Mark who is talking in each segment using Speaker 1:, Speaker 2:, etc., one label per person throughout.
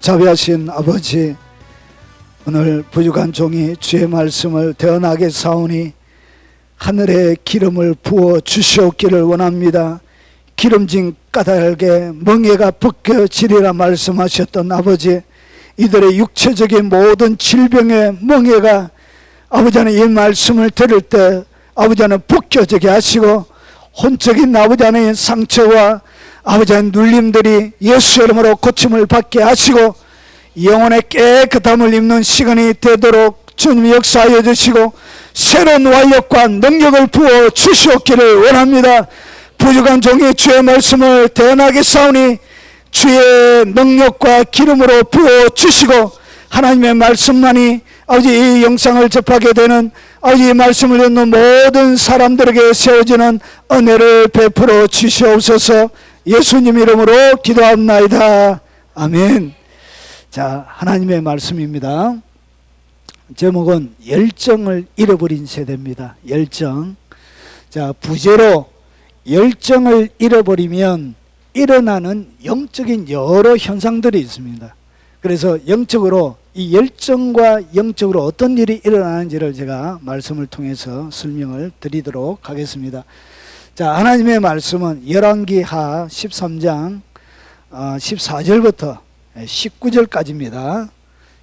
Speaker 1: 자비하신 아버지, 오늘 부족한 종이 주의 말씀을 대언하게 사오니 하늘에 기름을 부어 주시옵기를 원합니다. 기름진 까닭에 멍에가 벗겨지리라 말씀하셨던 아버지, 이들의 육체적인 모든 질병의 멍에가 아버지 하나님 이 말씀을 들을 때 아버지 하나님 벗겨지게 하시고, 혼적인 아버지 하나님 상처와 아버지 하나님 눌림들이 예수 이름으로 고침을 받게 하시고, 영혼의 깨끗함을 입는 시간이 되도록 주님이 역사하여 주시고 새로운 활력과 능력을 부어 주시옵기를 원합니다. 부족한 종이 주의 말씀을 대언하게 사오니 주의 능력과 기름으로 부어 주시고, 하나님의 말씀만이 아버지 이 영상을 접하게 되는 아버지 이 말씀을 듣는 모든 사람들에게 세워지는 은혜를 베풀어 주시옵소서. 예수님 이름으로 기도합나이다. 아멘. 자, 하나님의 말씀입니다. 제목은 열정을 잃어버린 세대입니다. 열정. 자, 부제로 열정을 잃어버리면 일어나는 영적인 여러 현상들이 있습니다. 그래서 영적으로 이 열정과 영적으로 어떤 일이 일어나는지를 제가 말씀을 통해서 설명을 드리도록 하겠습니다. 자, 하나님의 말씀은 열왕기하 13장 14절부터 19절까지입니다.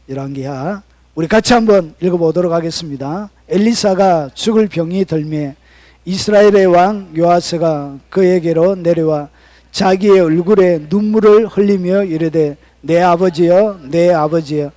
Speaker 1: 열왕기하 우리 같이 한번 읽어보도록 하겠습니다. 엘리사가 죽을 병이 들매 이스라엘의 왕 요아스가 그에게로 내려와 자기의 얼굴에 눈물을 흘리며 이르되 내 아버지여 내 아버지여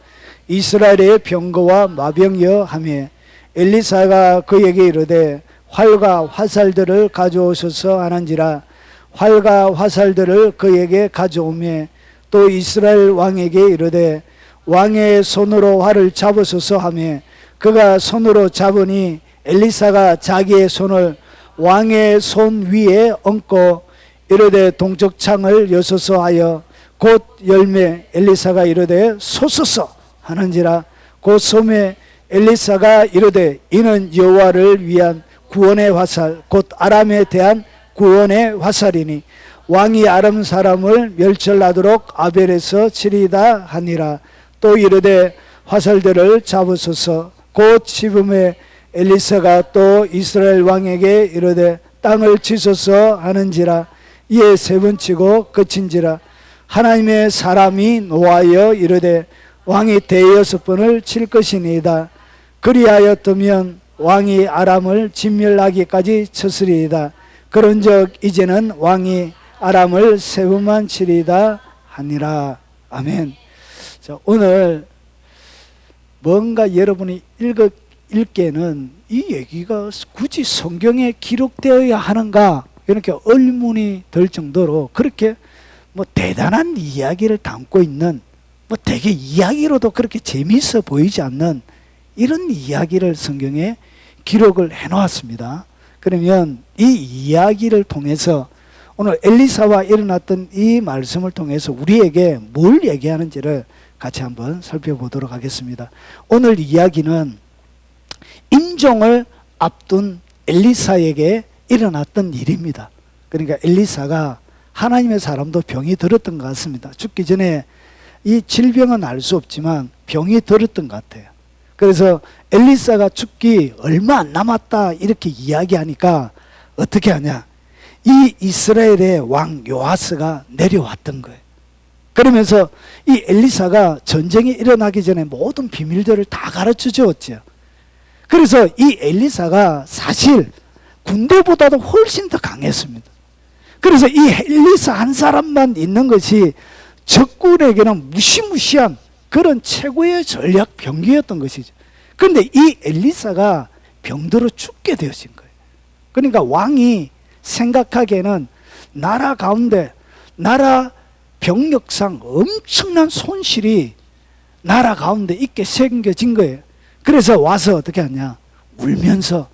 Speaker 1: 이스라엘의 병거와 마병이여 하며, 엘리사가 그에게 이르되 활과 화살들을 가져오소서 하는지라 활과 화살들을 그에게 가져오며, 또 이스라엘 왕에게 이르되 왕의 손으로 활을 잡으소서 하며, 그가 손으로 잡으니 엘리사가 자기의 손을 왕의 손 위에 얹고 이르되 동쪽 창을 여소서 하여 곧 열매 엘리사가 이르되 쏘소서 하는지라 곧 쏘매 엘리사가 이르되 이는 여호와를 위한 구원의 화살 곧 아람에 대한 구원의 화살이니 왕이 아람 사람을 멸절하도록 아벨에서 치리다 하니라. 또 이르되 화살들을 잡으소서. 곧 집음에 엘리사가 또 이스라엘 왕에게 이르되 땅을 치소서 하는지라. 이에 세 번 치고 그친지라. 하나님의 사람이 노하여 이르되 왕이 대여섯 번을 칠 것이니이다. 그리하였더면 왕이 아람을 진멸하기까지 쳤으리이다. 그런즉 이제는 왕이 아람을 세 번만 치리이다 하니라. 아멘. 자, 오늘 뭔가 여러분이 읽기에는 이 얘기가 굳이 성경에 기록되어야 하는가 이렇게 의문이 들 정도로 그렇게 뭐 대단한 이야기를 담고 있는, 뭐 되게 이야기로도 그렇게 재미있어 보이지 않는 이런 이야기를 성경에 기록을 해 놓았습니다. 그러면 이 이야기를 통해서 오늘 엘리사와 일어났던 이 말씀을 통해서 우리에게 뭘 얘기하는지를 같이 한번 살펴보도록 하겠습니다. 오늘 이야기는 임종을 앞둔 엘리사에게 일어났던 일입니다. 그러니까 엘리사가 하나님의 사람도 병이 들었던 것 같습니다. 죽기 전에 이 질병은 알 수 없지만 병이 들었던 것 같아요. 그래서 엘리사가 죽기 얼마 안 남았다 이렇게 이야기하니까 어떻게 하냐, 이 이스라엘의 왕 요아스가 내려왔던 거예요. 그러면서 이 엘리사가 전쟁이 일어나기 전에 모든 비밀들을 다 가르쳐 주었죠. 그래서 이 엘리사가 사실 군대보다도 훨씬 더 강했습니다. 그래서 이 엘리사 한 사람만 있는 것이 적군에게는 무시무시한 그런 최고의 전략 병기였던 것이죠. 그런데 이 엘리사가 병들어 죽게 되어진 거예요. 그러니까 왕이 생각하기에는 나라 가운데 나라 병력상 엄청난 손실이 나라 가운데 있게 생겨진 거예요. 그래서 와서 어떻게 하냐, 울면서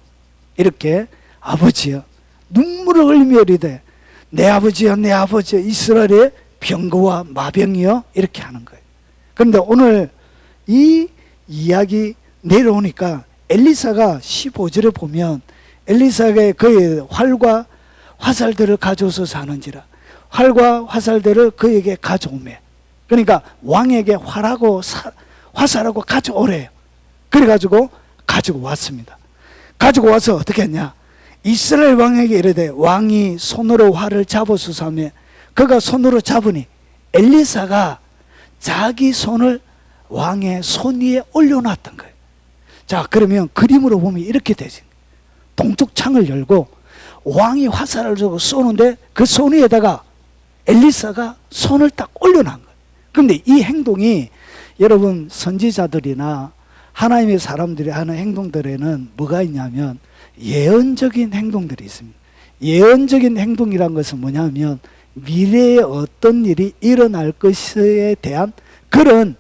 Speaker 1: 이렇게 아버지여, 눈물을 흘리며 이르되 내 아버지여 내 아버지여 이스라엘의 병거와 마병이여 이렇게 하는 거예요. 그런데 오늘 이 이야기 내려오니까 엘리사가 15절에 보면 엘리사가 그의 활과 화살들을 가져오서 사는지라 활과 화살들을 그에게 가져오매, 그러니까 왕에게 화살하고 가져오래요. 그래가지고 가지고 왔습니다. 가지고 와서 어떻게 했냐, 이스라엘 왕에게 이르되 왕이 손으로 활을 잡으소서 하며 그가 손으로 잡으니 엘리사가 자기 손을 왕의 손 위에 올려놨던 거예요. 자, 그러면 그림으로 보면 이렇게 되지. 동쪽 창을 열고 왕이 화살을 주고 쏘는데 그 손 위에다가 엘리사가 손을 딱 올려놓은 거예요. 그런데 이 행동이 여러분 선지자들이나 하나님의 사람들이 하는 행동들에는 뭐가 있냐면 예언적인 행동들이 있습니다. 예언적인 행동이란 것은 뭐냐면 미래에 어떤 일이 일어날 것에 대한 그런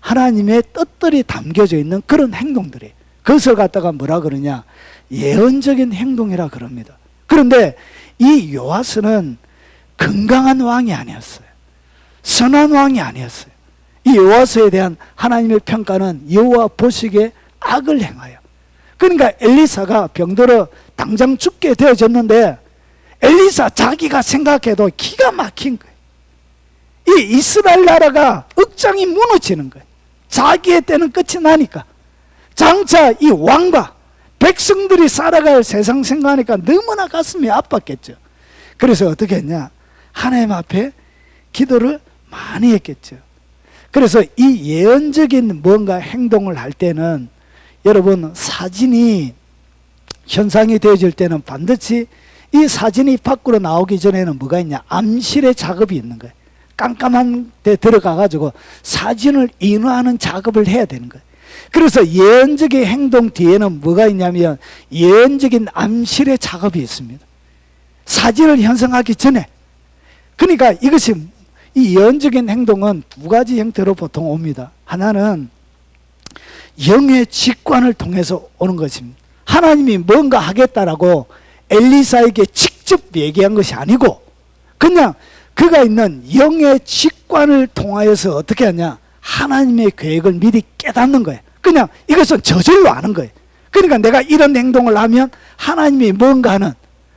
Speaker 1: 하나님의 뜻들이 담겨져 있는 그런 행동들이에요. 그것을 갖다가 뭐라 그러냐, 예언적인 행동이라 그럽니다. 그런데 이 요아스는 건강한 왕이 아니었어요. 선한 왕이 아니었어요. 이 요아스에 대한 하나님의 평가는 여호와 보시기에 악을 행하여. 그러니까 엘리사가 병들어 당장 죽게 되어졌는데 엘리사 자기가 생각해도 기가 막힌 거예요. 이 이스라엘 나라가 억장이 무너지는 거예요. 자기의 때는 끝이 나니까. 장차 이 왕과 백성들이 살아갈 세상 생각하니까 너무나 가슴이 아팠겠죠. 그래서 어떻게 했냐, 하나님 앞에 기도를 많이 했겠죠. 그래서 이 예언적인 뭔가 행동을 할 때는 여러분 사진이 현상이 되어질 때는 반드시 이 사진이 밖으로 나오기 전에는 뭐가 있냐, 암실의 작업이 있는 거예요. 깜깜한 데 들어가 가지고 사진을 인화하는 작업을 해야 되는 거예요. 그래서 예언적인 행동 뒤에는 뭐가 있냐면 예언적인 암실의 작업이 있습니다. 사진을 형성하기 전에. 그러니까 이것이 이 예언적인 행동은 두 가지 형태로 보통 옵니다. 하나는 영의 직관을 통해서 오는 것입니다. 하나님이 뭔가 하겠다라고 엘리사에게 직접 얘기한 것이 아니고 그냥 그가 있는 영의 직관을 통하여서 어떻게 하냐, 하나님의 계획을 미리 깨닫는 거예요. 그냥 이것은 저절로 아는 거예요. 그러니까 내가 이런 행동을 하면 하나님이 뭔가 하는,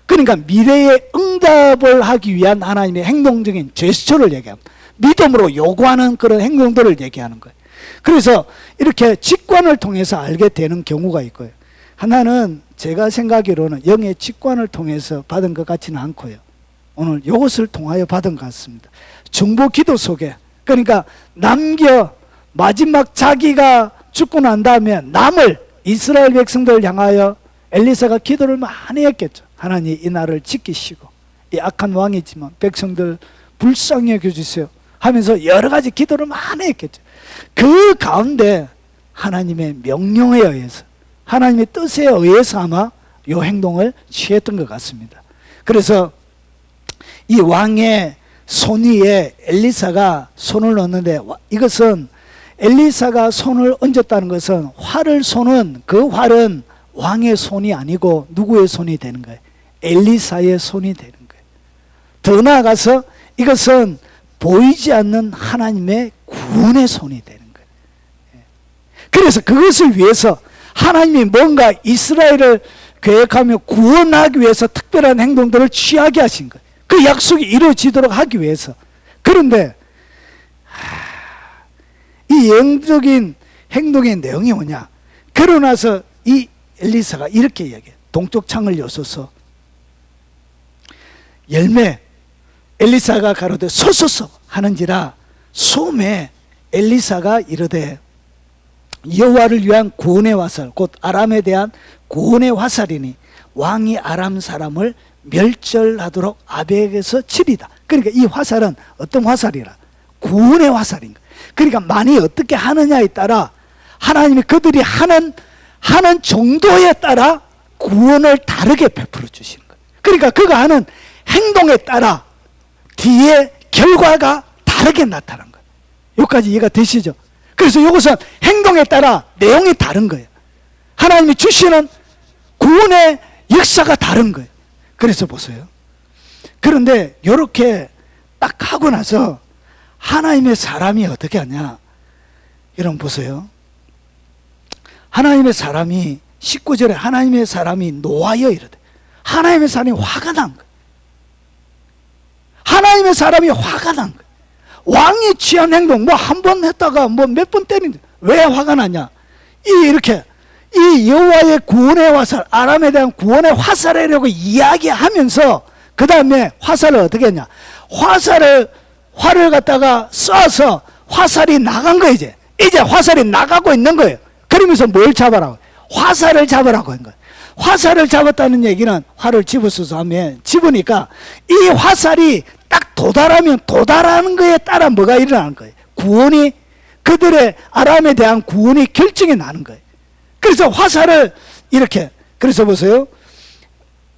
Speaker 1: 그러니까 미래에 응답을 하기 위한 하나님의 행동적인 제스처를 얘기합니다. 믿음으로 요구하는 그런 행동들을 얘기하는 거예요. 그래서 이렇게 직관을 통해서 알게 되는 경우가 있고요. 하나는 제가 생각하기로는 영의 직관을 통해서 받은 것 같지는 않고요. 오늘 이것을 통하여 받은 것 같습니다. 중보 기도 속에, 그러니까 마지막 자기가 죽고 난 다음에 남을 이스라엘 백성들을 향하여 엘리사가 기도를 많이 했겠죠. 하나님 이 나라를 지키시고 이 악한 왕이지만 백성들 불쌍히 여겨주세요 하면서 여러 가지 기도를 많이 했겠죠. 그 가운데 하나님의 명령에 의해서, 하나님의 뜻에 의해서 아마 이 행동을 취했던 것 같습니다. 그래서 이 왕의 손 위에 엘리사가 손을 넣는데, 이것은 엘리사가 손을 얹었다는 것은 활을 쏘는 그 활은 왕의 손이 아니고 누구의 손이 되는 거예요? 엘리사의 손이 되는 거예요. 더 나아가서 이것은 보이지 않는 하나님의 구원의 손이 되는 거예요. 그래서 그것을 위해서 하나님이 뭔가 이스라엘을 계획하며 구원하기 위해서 특별한 행동들을 취하게 하신 거예요. 그 약속이 이루어지도록 하기 위해서. 그런데 이 영적인 행동의 내용이 뭐냐, 그러고 나서 이 엘리사가 이렇게 이야기해요. 동쪽 창을 여소서 열매, 엘리사가 가로되 소소서 하는지라 소매 엘리사가 이르되 여호와를 위한 구원의 화살, 곧 아람에 대한 구원의 화살이니 왕이 아람 사람을 멸절하도록 아벨에게서 치리다. 그러니까 이 화살은 어떤 화살이라? 구원의 화살인 거예요. 그러니까 많이 어떻게 하느냐에 따라 하나님이 그들이 하는 정도에 따라 구원을 다르게 베풀어 주시는 거예요. 그러니까 그가 하는 행동에 따라 뒤에 결과가 다르게 나타난 거예요. 여기까지 이해가 되시죠? 그래서 이것은 행동에 따라 내용이 다른 거예요. 하나님이 주시는 구원의 역사가 다른 거예요. 그래서 보세요. 그런데 이렇게 딱 하고 나서 하나님의 사람이 어떻게 하냐, 여러분 보세요. 하나님의 사람이 19절에 하나님의 사람이 노하여 이르되, 하나님의 사람이 화가 난 거예요. 하나님의 사람이 화가 난 거예요. 왕이 취한 행동, 뭐 한 번 했다가 뭐 몇 번 때린다. 왜 화가 나냐? 이렇게 이 여호와의 구원의 화살, 아람에 대한 구원의 화살이라고 이야기하면서 그 다음에 화살을 어떻게 했냐? 활을 갖다가 쏴서 화살이 나간 거예요. 이제 화살이 나가고 있는 거예요. 그러면서 뭘 잡아라고? 화살을 잡으라고 한 거예요. 화살을 잡았다는 얘기는 활을 집었어서 하면 집으니까 이 화살이 딱 도달하면 도달하는 거에 따라 뭐가 일어나는 거예요? 구원이, 그들의 아람에 대한 구원이 결정이 나는 거예요. 그래서 화살을 이렇게, 그래서 보세요.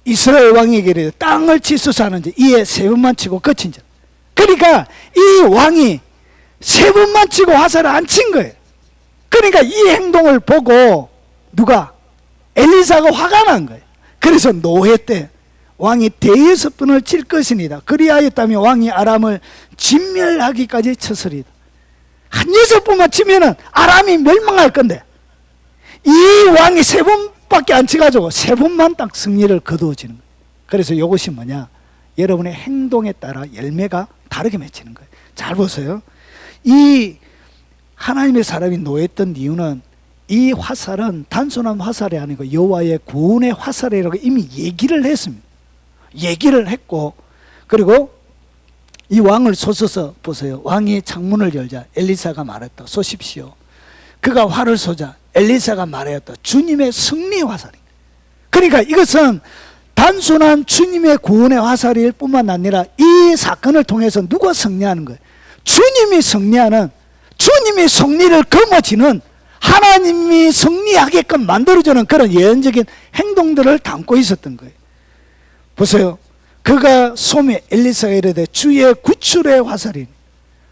Speaker 1: 이스라엘 왕에게 이래요. 땅을 치소서 하는지 이에 3번만 치고 끝인지. 그러니까 이 왕이 3번만 치고 화살을 안 친 거예요. 그러니까 이 행동을 보고 누가? 엘리사가 화가 난 거예요. 그래서 노회 때 왕이 대여섯 번을 칠 것이니다. 그리하였다면 왕이 아람을 진멸하기까지 쳤으리다. 한 6번만 치면은 아람이 멸망할 건데 이 왕이 3번밖에 안 치가지고 3번만 딱 승리를 거두어지는 거예요. 그래서 이것이 뭐냐? 여러분의 행동에 따라 열매가 다르게 맺히는 거예요. 잘 보세요. 이 하나님의 사람이 노했던 이유는 이 화살은 단순한 화살이 아니고 여호와의 구원의 화살이라고 이미 얘기를 했습니다. 얘기를 했고, 그리고 이 왕을 쏘셔서 보세요. 왕이 창문을 열자 엘리사가 말했다. 쏘십시오. 그가 활을 쏘자 엘리사가 말했다. 주님의 승리의 화살입니다. 그러니까 이것은 단순한 주님의 구원의 화살일 뿐만 아니라 이 사건을 통해서 누가 승리하는 거예요? 주님이 승리하는, 주님이 승리를 거머쥐는, 하나님이 승리하게끔 만들어주는 그런 예언적인 행동들을 담고 있었던 거예요. 보세요. 그가 솜에 엘리사가 이르되 주의 구출의 화살이니.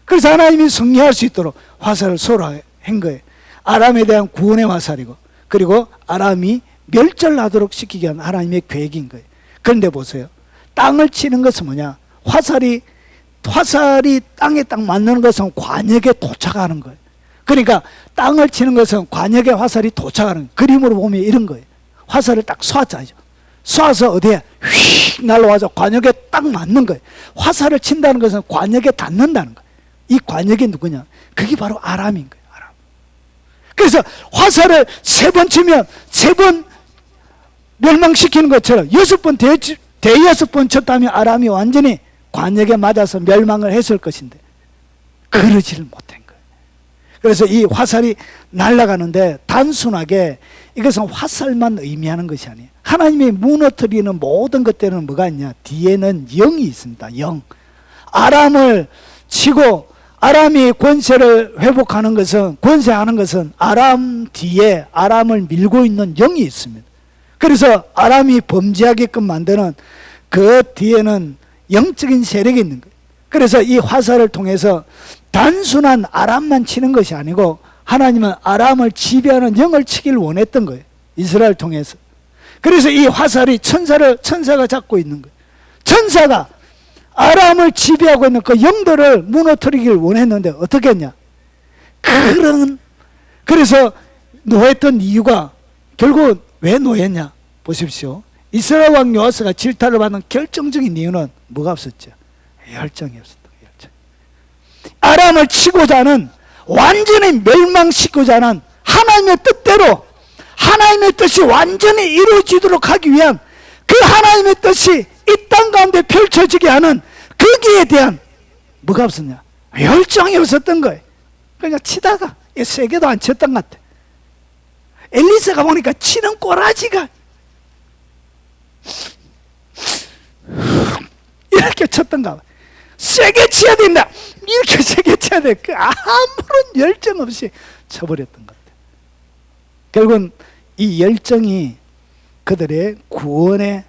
Speaker 1: 그래서 하나님이 승리할 수 있도록 화살을 쏘라 한 거예요. 아람에 대한 구원의 화살이고, 그리고 아람이 멸절하도록 시키기 위한 하나님의 계획인 거예요. 그런데 보세요. 땅을 치는 것은 뭐냐? 화살이 땅에 딱 맞는 것은 관역에 도착하는 거예요. 그러니까 땅을 치는 것은 관역에 화살이 도착하는 거예요. 그림으로 보면 이런 거예요. 화살을 딱 쏘았죠. 쏴서 어디에 휙 날아와서 관역에 딱 맞는 거예요. 화살을 친다는 것은 관역에 닿는다는 거예요. 이 관역이 누구냐? 그게 바로 아람인 거예요. 아람. 그래서 화살을 3번 치면 3번 멸망시키는 것처럼 6번 대여섯 번 쳤다면 아람이 완전히 관역에 맞아서 멸망을 했을 것인데 그러지를 못한 거예요. 그래서 이 화살이 날아가는데 단순하게 이것은 화살만 의미하는 것이 아니에요. 하나님이 무너뜨리는 모든 것들은 뭐가 있냐? 뒤에는 영이 있습니다. 영. 아람을 치고 아람이 권세를 회복하는 것은, 권세하는 것은 아람 뒤에 아람을 밀고 있는 영이 있습니다. 그래서 아람이 범죄하게끔 만드는 그 뒤에는 영적인 세력이 있는 거예요. 그래서 이 화살을 통해서 단순한 아람만 치는 것이 아니고 하나님은 아람을 지배하는 영을 치기를 원했던 거예요. 이스라엘 통해서. 그래서 이 화살이 천사가 잡고 있는 거예요. 천사가 아람을 지배하고 있는 그 영들을 무너뜨리기를 원했는데 어떻게 했냐? 그래서 노했던 이유가 결국 왜 노했냐? 보십시오. 이스라엘 왕 요아스가 질타를 받는 결정적인 이유는 뭐가 없었죠? 열정이 없었다. 열정. 아람을 치고자 하는, 완전히 멸망시키고자 하는 하나님의 뜻대로, 하나님의 뜻이 완전히 이루어지도록 하기 위한 그 하나님의 뜻이 이 땅 가운데 펼쳐지게 하는 거기에 대한 뭐가 없었냐? 열정이 없었던 거예요. 그러니까 치다가 세게도 안 쳤던 것 같아. 엘리사가 보니까 치는 꼬라지가 이렇게 쳤던가 봐. 세게 쳐야 된다. 이렇게 세게 쳐야 돼. 아무런 열정 없이 쳐버렸던 것 같아. 결국은 이 열정이 그들의 구원의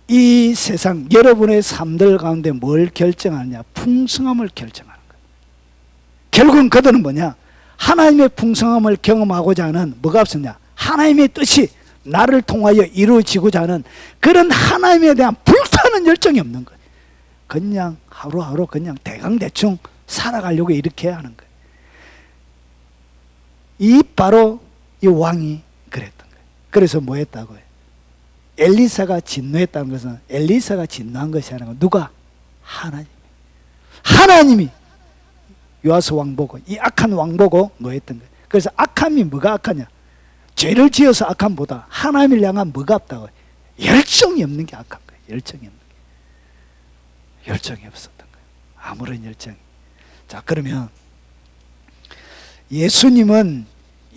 Speaker 1: 이 세상, 여러분의 삶들 가운데 뭘 결정하느냐? 풍성함을 결정하는 거예요. 결국은 그들은 뭐냐? 하나님의 풍성함을 경험하고자 하는 뭐가 없었냐? 하나님의 뜻이 나를 통하여 이루어지고자 하는 그런 하나님에 대한 불타는 열정이 없는 거예요. 그냥 하루하루 그냥 대강대충 살아가려고 이렇게 하는 거예요. 이 바로 이 왕이 그랬던 거예요. 그래서 뭐 했다고요? 엘리사가 진노했다는 것은 엘리사가 진노한 것이 아니고 누가? 하나님이 요아스 왕 보고, 이 악한 왕 보고 노했던 거예요. 그래서 악함이 뭐가 악하냐? 죄를 지어서 악함보다 하나님을 향한 뭐가 없다고? 열정이 없는 게 악한 거예요. 열정이 없는 게. 열정이 없었던 거예요. 아무런 열정이. 자, 그러면 예수님은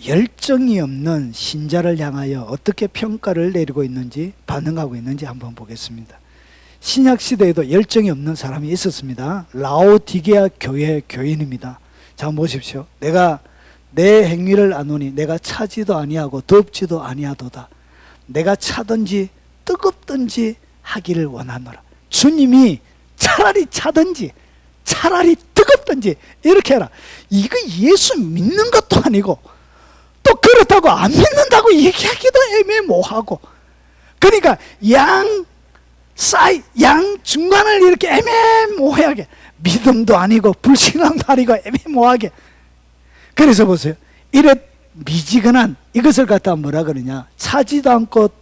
Speaker 1: 열정이 없는 신자를 향하여 어떻게 평가를 내리고 있는지, 반응하고 있는지 한번 보겠습니다. 신약 시대에도 열정이 없는 사람이 있었습니다. 라오디게아 교회 교인입니다. 자, 보십시오. 내가 내 행위를 아노니 내가 차지도 아니하고 덥지도 아니하도다. 내가 차든지 뜨겁든지 하기를 원하노라. 주님이 차라리 차든지 차라리 뜨겁든지 이렇게 해라. 이거 예수 믿는 것도 아니고 또 그렇다고 안 믿는다고 얘기하기도 애매모호하고, 그러니까 양 중간을 이렇게 애매모호하게, 믿음도 아니고 불신앙도 아니고 애매모호하게. 그래서 보세요. 이래 미지근한 이것을 갖다 뭐라 그러냐? 차지도 않고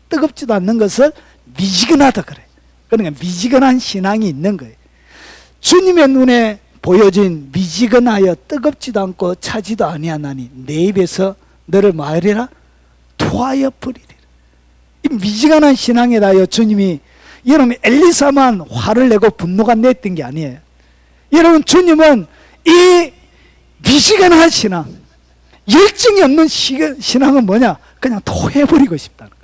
Speaker 1: 뜨겁지도 않는 것을 미지근하다 그래. 그러니까 미지근한 신앙이 있는 거예요. 주님의 눈에 보여진 미지근하여 뜨겁지도 않고 차지도 아니하나니 내 입에서 너를 말이라 토하여 버리리라. 이 미지근한 신앙에 대하여 주님이, 여러분 엘리사만 화를 내고 분노가 냈던 게 아니에요. 여러분 주님은 이 미지근한 신앙, 열정이 없는 신앙은 뭐냐? 그냥 토해버리고 싶다는 것이.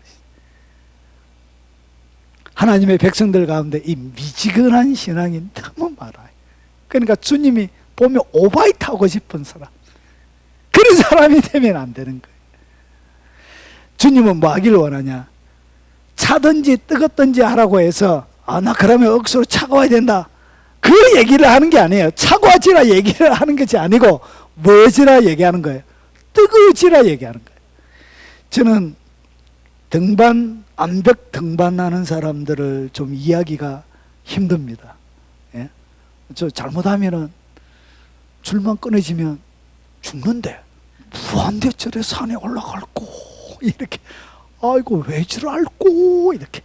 Speaker 1: 하나님의 백성들 가운데 이 미지근한 신앙이 너무 많아요. 그러니까 주님이 보면 오바이트 하고 싶은 사람, 그런 사람이 되면 안 되는 거예요. 주님은 뭐 하기를 원하냐? 차든지 뜨겁든지 하라고 해서 나 그러면 억수로 차가워야 된다, 그 얘기를 하는 게 아니에요. 차가워지라 얘기를 하는 것이 아니고 뭐지라 얘기하는 거예요? 뜨거워지라 얘기하는 거예요. 저는 암벽 등반하는 사람들을 좀 이해하기가 힘듭니다. 예? 저 잘못하면은 줄만 끊어지면 죽는데 무한대 저래 산에 올라갈고 이렇게, 아이고 왜 저럴고 이렇게,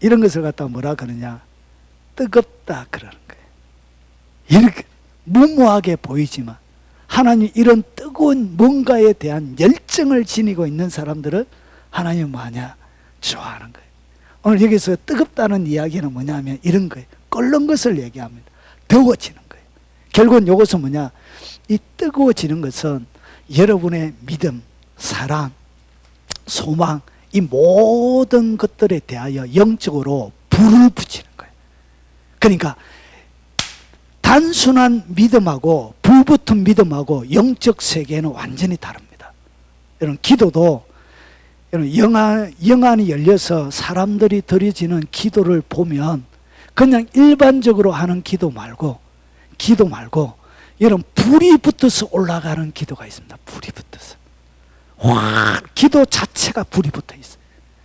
Speaker 1: 이런 것을 갖다 뭐라 그러냐? 뜨겁다 그러는 거예요. 이렇게 무모하게 보이지만 하나님 이런 뜨거운 뭔가에 대한 열정을 지니고 있는 사람들을 하나님은 뭐하냐? 좋아하는 거예요. 오늘 여기서 뜨겁다는 이야기는 뭐냐면 이런 거예요. 끓는 것을 얘기합니다. 더워지는 거예요. 결국은 이것은 뭐냐? 이 뜨거워지는 것은 여러분의 믿음, 사랑, 소망, 이 모든 것들에 대하여 영적으로 불을 붙이는 거예요. 그러니까 단순한 믿음하고 불붙은 믿음하고 영적 세계는 완전히 다릅니다. 여러분 기도도, 여러분 영안이 열려서 사람들이 드려지는 기도를 보면 그냥 일반적으로 하는 기도 말고 여러분 불이 붙어서 올라가는 기도가 있습니다. 불이 붙어서 확 기도 자체가 불이 붙어 있어요.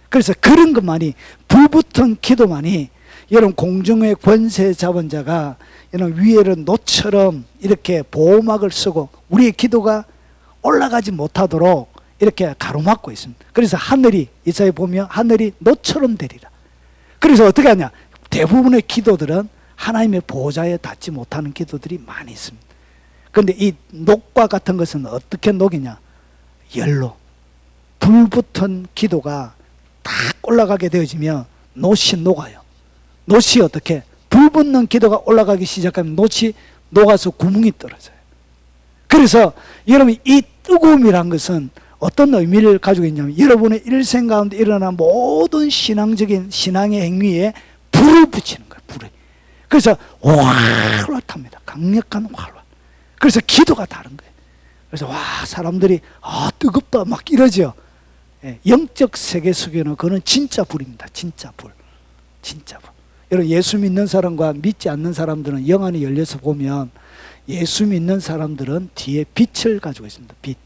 Speaker 1: 그래서 그런 것만이, 불붙은 기도만이, 여러분 공중의 권세 잡은 자가 여러분 위에는 노처럼 이렇게 보호막을 쓰고 우리의 기도가 올라가지 못하도록 이렇게 가로막고 있습니다. 그래서 하늘이, 이사야 보면 하늘이 노처럼 되리라. 그래서 어떻게 하냐? 대부분의 기도들은 하나님의 보호자에 닿지 못하는 기도들이 많이 있습니다. 그런데 이 녹과 같은 것은 어떻게 녹이냐? 열로. 불붙은 기도가 딱 올라가게 되어지면 놋이 녹아요. 놋이 어떻게? 불붙는 기도가 올라가기 시작하면 놋이 녹아서 구멍이 떨어져요. 그래서 여러분 이 뜨거움이란 것은 어떤 의미를 가지고 있냐면 여러분의 일생 가운데 일어난 모든 신앙적인 신앙의 행위에 불을 붙이는 거예요. 불을. 그래서 활활 탑니다. 강력한 활활. 그래서 기도가 다른 거예요. 그래서 사람들이 뜨겁다 막 이러죠. 예, 영적 세계 속에는 그거는 진짜 불입니다. 진짜 불. 진짜 불. 여러분 예수 믿는 사람과 믿지 않는 사람들은 영안이 열려서 보면 예수 믿는 사람들은 뒤에 빛을 가지고 있습니다. 빛.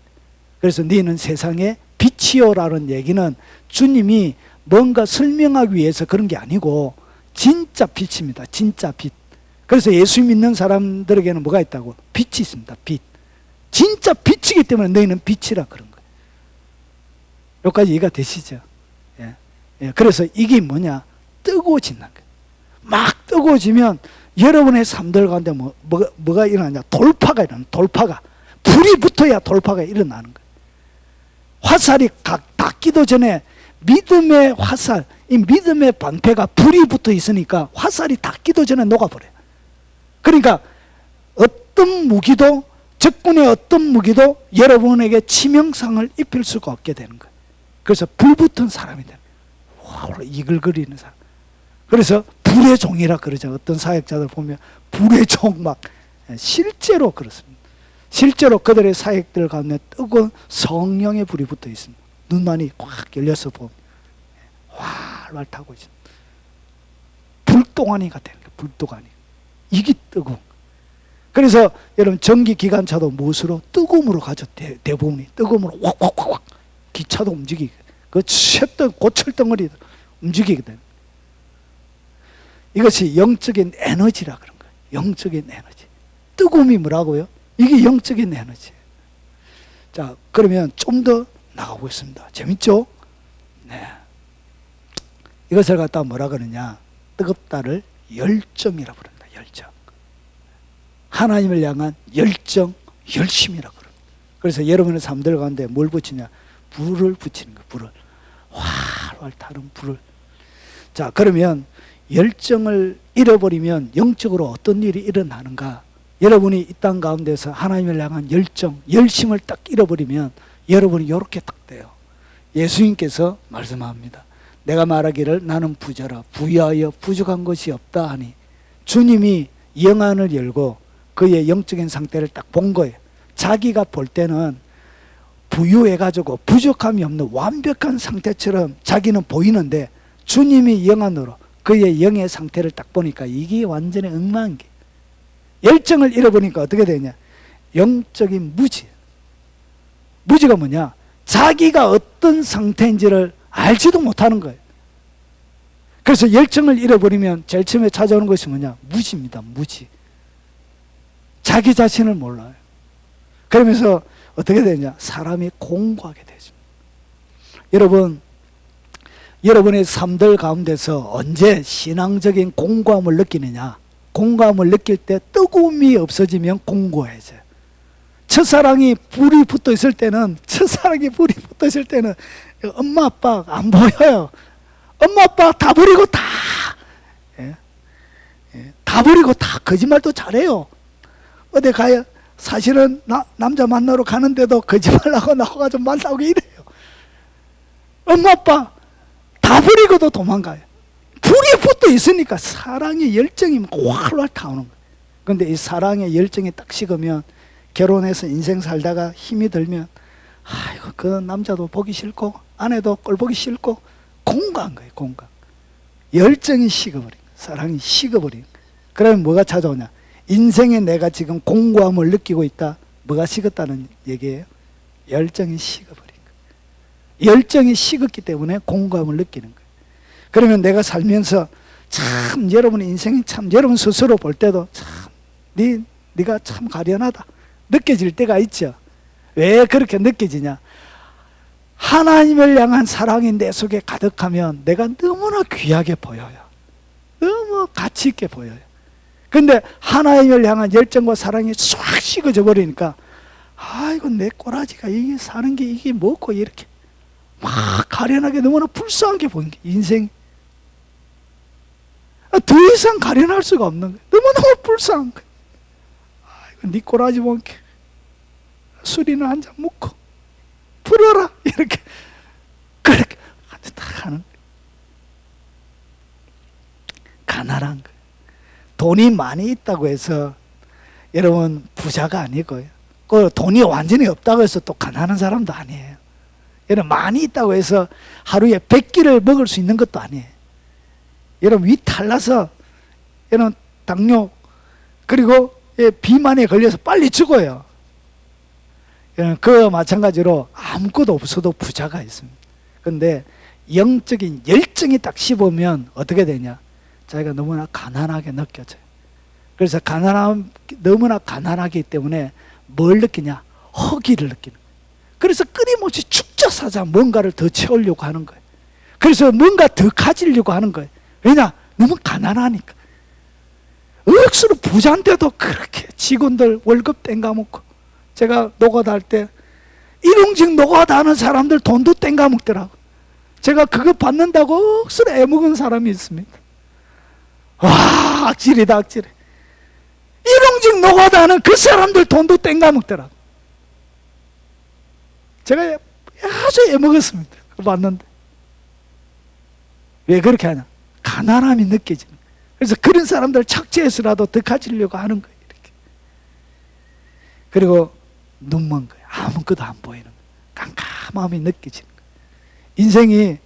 Speaker 1: 그래서 너희는 세상의 빛이요라는 얘기는 주님이 뭔가 설명하기 위해서 그런 게 아니고 진짜 빛입니다. 진짜 빛. 그래서 예수 믿는 사람들에게는 뭐가 있다고? 빛이 있습니다. 빛. 진짜 빛이기 때문에 너희는 빛이라 그런 거예요. 여기까지 이해가 되시죠? 예. 예. 그래서 이게 뭐냐? 뜨거워진다는 거예요. 막 뜨거워지면 여러분의 삶들 가운데 뭐가 일어나냐? 돌파가 일어나. 돌파가. 불이 붙어야 돌파가 일어나는 거예요. 화살이 닿기도 전에 믿음의 화살, 이 믿음의 방패가 불이 붙어 있으니까 화살이 닿기도 전에 녹아버려요. 그러니까 어떤 무기도, 적군의 어떤 무기도 여러분에게 치명상을 입힐 수가 없게 되는 거예요. 그래서 불붙은 사람이 되는 거예요. 이글거리는 사람. 그래서 불의 종이라 그러죠. 어떤 사역자들 보면 불의 종 막, 실제로 그렇습니다. 실제로 그들의 사역들 가운데 뜨거운 성령의 불이 붙어 있습니다. 눈만이 꽉 열려서 보면 활활 타고 있습니다. 불동아니가 되는 거예요. 불동아니. 이게 뜨거운. 그래서 여러분 전기기관차도 무엇으로? 뜨거움으로 가죠. 대부분이 뜨거움으로 확 기차도 움직이게. 그 고철덩어리도 움직이게 되는. 이것이 영적인 에너지라 그런 거예요. 영적인 에너지. 뜨거움이 뭐라고요? 이게 영적인 에너지. 자, 그러면 좀 더 나가보겠습니다. 재밌죠? 네. 이것을 갖다 뭐라 그러냐? 뜨겁다를 열정이라 부른다. 열정. 하나님을 향한 열정, 열심이라 그럽니다. 그래서 여러분의 삶들 가운데 뭘 붙이냐? 불을 붙이는 거예요. 불을. 활활 타는 불을. 자, 그러면 열정을 잃어버리면 영적으로 어떤 일이 일어나는가? 여러분이 이 땅 가운데서 하나님을 향한 열정, 열심을 딱 잃어버리면 여러분이 이렇게 딱 돼요. 예수님께서 말씀합니다. 내가 말하기를 나는 부자라 부유하여 부족한 것이 없다 하니, 주님이 영안을 열고 그의 영적인 상태를 딱 본 거예요. 자기가 볼 때는 부유해가지고 부족함이 없는 완벽한 상태처럼 자기는 보이는데, 주님이 영안으로 그의 영의 상태를 딱 보니까 이게 완전히 엉망인 게, 열정을 잃어보니까 어떻게 되냐? 영적인 무지. 무지가 뭐냐? 자기가 어떤 상태인지를 알지도 못하는 거예요. 그래서 열정을 잃어버리면 제일 처음에 찾아오는 것이 뭐냐? 무지입니다. 무지. 자기 자신을 몰라요. 그러면서 어떻게 되냐? 사람이 공고하게 되죠. 여러분, 여러분의 삶들 가운데서 언제 신앙적인 공고함을 느끼느냐? 공고함을 느낄 때 뜨거움이 없어지면 공고해져요. 첫사랑이 불이 붙어 있을 때는, 엄마 아빠 안 보여요. 엄마 아빠 다 버리고 다 버리고 다 거짓말도 잘해요. 어디 가요? 사실은 남자 만나러 가는데도 거짓말하고 나와가지고 만나고 이래요. 엄마 아빠 다 버리고도 도망가요. 불이 붙어 있으니까 사랑의 열정이 활활 타오는 거예요. 그런데 이 사랑의 열정이 딱 식으면, 결혼해서 인생 살다가 힘이 들면, 아이고 그 남자도 보기 싫고 아내도 꼴 보기 싫고 공고한 거예요. 공고. 열정이 식어버린 거예요. 사랑이 식어버린 거예요. 그러면 뭐가 찾아오냐? 인생에 내가 지금 공고함을 느끼고 있다. 뭐가 식었다는 얘기예요? 열정이 식어버린 거예요. 열정이 식었기 때문에 공고함을 느끼는 거예요. 그러면 내가 살면서 참 여러분의 인생이 참 여러분 스스로 볼 때도 참 네가 참 가련하다 느껴질 때가 있죠. 왜 그렇게 느껴지냐? 하나님을 향한 사랑이 내 속에 가득하면 내가 너무나 귀하게 보여요. 너무 가치 있게 보여요. 근데 하나님을 향한 열정과 사랑이 싹 식어져 버리니까, 아이고 내 꼬라지가 이게 사는 게 이게 뭐고 이렇게 막 가련하게 너무나 불쌍하게 보이는 게 인생. 더 이상 가련할 수가 없는 거예요. 너무너무 불쌍한 거예요. 아이고 네 꼬라지 보니까 술이나 한잔 먹고 풀어라 이렇게 그렇게 딱 하는 가난한 거예요. 돈이 많이 있다고 해서 여러분 부자가 아니고요. 그 돈이 완전히 없다고 해서 또 가난한 사람도 아니에요. 여러분 많이 있다고 해서 하루에 100끼를 먹을 수 있는 것도 아니에요. 여러분 위 탈나서 여러분 당뇨 그리고 비만에 걸려서 빨리 죽어요. 그 마찬가지로 아무것도 없어도 부자가 있습니다. 그런데 영적인 열정이 딱 씹으면 어떻게 되냐? 자기가 너무나 가난하게 느껴져요. 그래서 너무나 가난하기 때문에 뭘 느끼냐? 허기를 느끼는 거예요. 그래서 끊임없이 축적사자 뭔가를 더 채우려고 하는 거예요. 그래서 뭔가 더 가지려고 하는 거예요. 왜냐? 너무 가난하니까. 억수로 부자인데도 그렇게 직원들 월급 땡가먹고, 제가 노가다 할 때 일용직 노가다 하는 사람들 돈도 땡가먹더라고. 제가 그거 받는다고 억수로 애먹은 사람이 있습니다. 와, 악질이다, 악질해. 일용직 노가다 하는 그 사람들 돈도 땡가먹더라고. 제가 아주 애먹었습니다. 그거 봤는데. 왜 그렇게 하냐? 가난함이 느껴지는 거예요. 그래서 그런 사람들 착취해서라도 더 가지려고 하는 거예요. 이렇게. 그리고 눈 먼 거예요. 아무것도 안 보이는 거예요. 깜깜함이 느껴지는 거예요. 인생이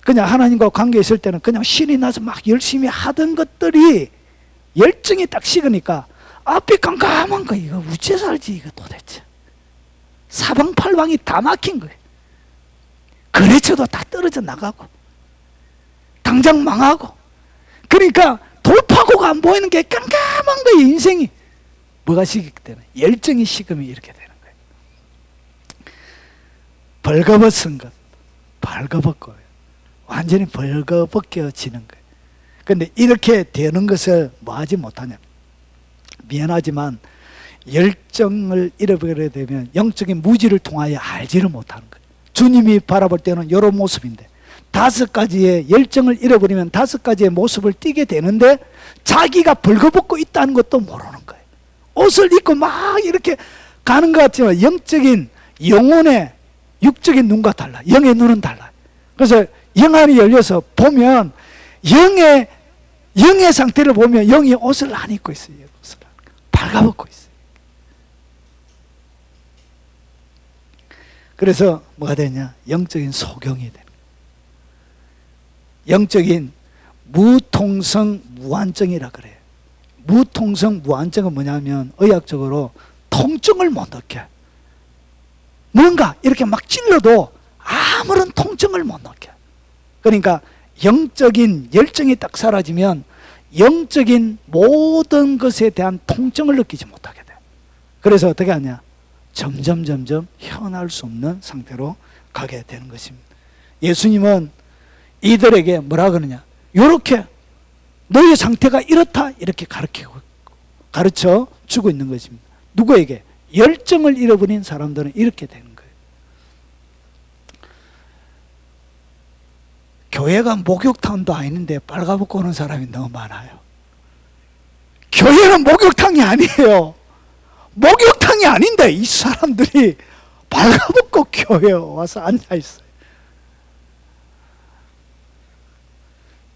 Speaker 1: 그냥 하나님과 관계 있을 때는 그냥 신이 나서 막 열심히 하던 것들이 열정이 딱 식으니까 앞이 깜깜한 거예요. 이거 어째 살지 이거 도대체. 사방팔방이 다 막힌 거예요. 거래처도 다 떨어져 나가고 당장 망하고, 그러니까 돌파구가 안 보이는 게 깜깜한 거예요. 인생이 뭐가 식기 때문에, 열정이 식으면 이렇게 되는 거예요. 벌거벗은 것, 벌거벗고 완전히 벌거벗겨지는 거예요. 그런데 이렇게 되는 것을 뭐 하지 못하냐, 미안하지만 열정을 잃어버리게 되면 영적인 무지를 통하여 알지를 못하는 거예요. 주님이 바라볼 때는 이런 모습인데, 5가지의 열정을 잃어버리면 5가지의 모습을 띠게 되는데 자기가 벌거벗고 있다는 것도 모르는 거예요. 옷을 입고 막 이렇게 가는 것 같지만 영적인, 영혼의 육적인 눈과 달라. 영의 눈은 달라. 그래서 영안이 열려서 보면 영의 상태를 보면 영이 옷을 안 입고 있어요. 옷을 발가벗고 있어요. 그래서 뭐가 되냐? 영적인 소경이 되는 거예요. 영적인 무통성 무안증이라 그래요. 무통성 무안증은 뭐냐면 의학적으로 통증을 못 느껴. 뭔가 이렇게 막 찔러도 아무런 통증을 못 느껴. 그러니까 영적인 열정이 딱 사라지면 영적인 모든 것에 대한 통증을 느끼지 못하게 돼요. 그래서 어떻게 하냐? 점점 헤어날 수 없는 상태로 가게 되는 것입니다. 예수님은 이들에게 뭐라 그러냐? 요렇게 너의 상태가 이렇다 이렇게 가르쳐 주고 있는 것입니다. 누구에게? 열정을 잃어버린 사람들은 이렇게 되는 거예요. 교회가 목욕탕도 아닌데 빨가벗고 오는 사람이 너무 많아요. 교회는 목욕탕이 아니에요. 목욕탕이 아닌데 이 사람들이 발가벗고 교회에 와서 앉아있어요.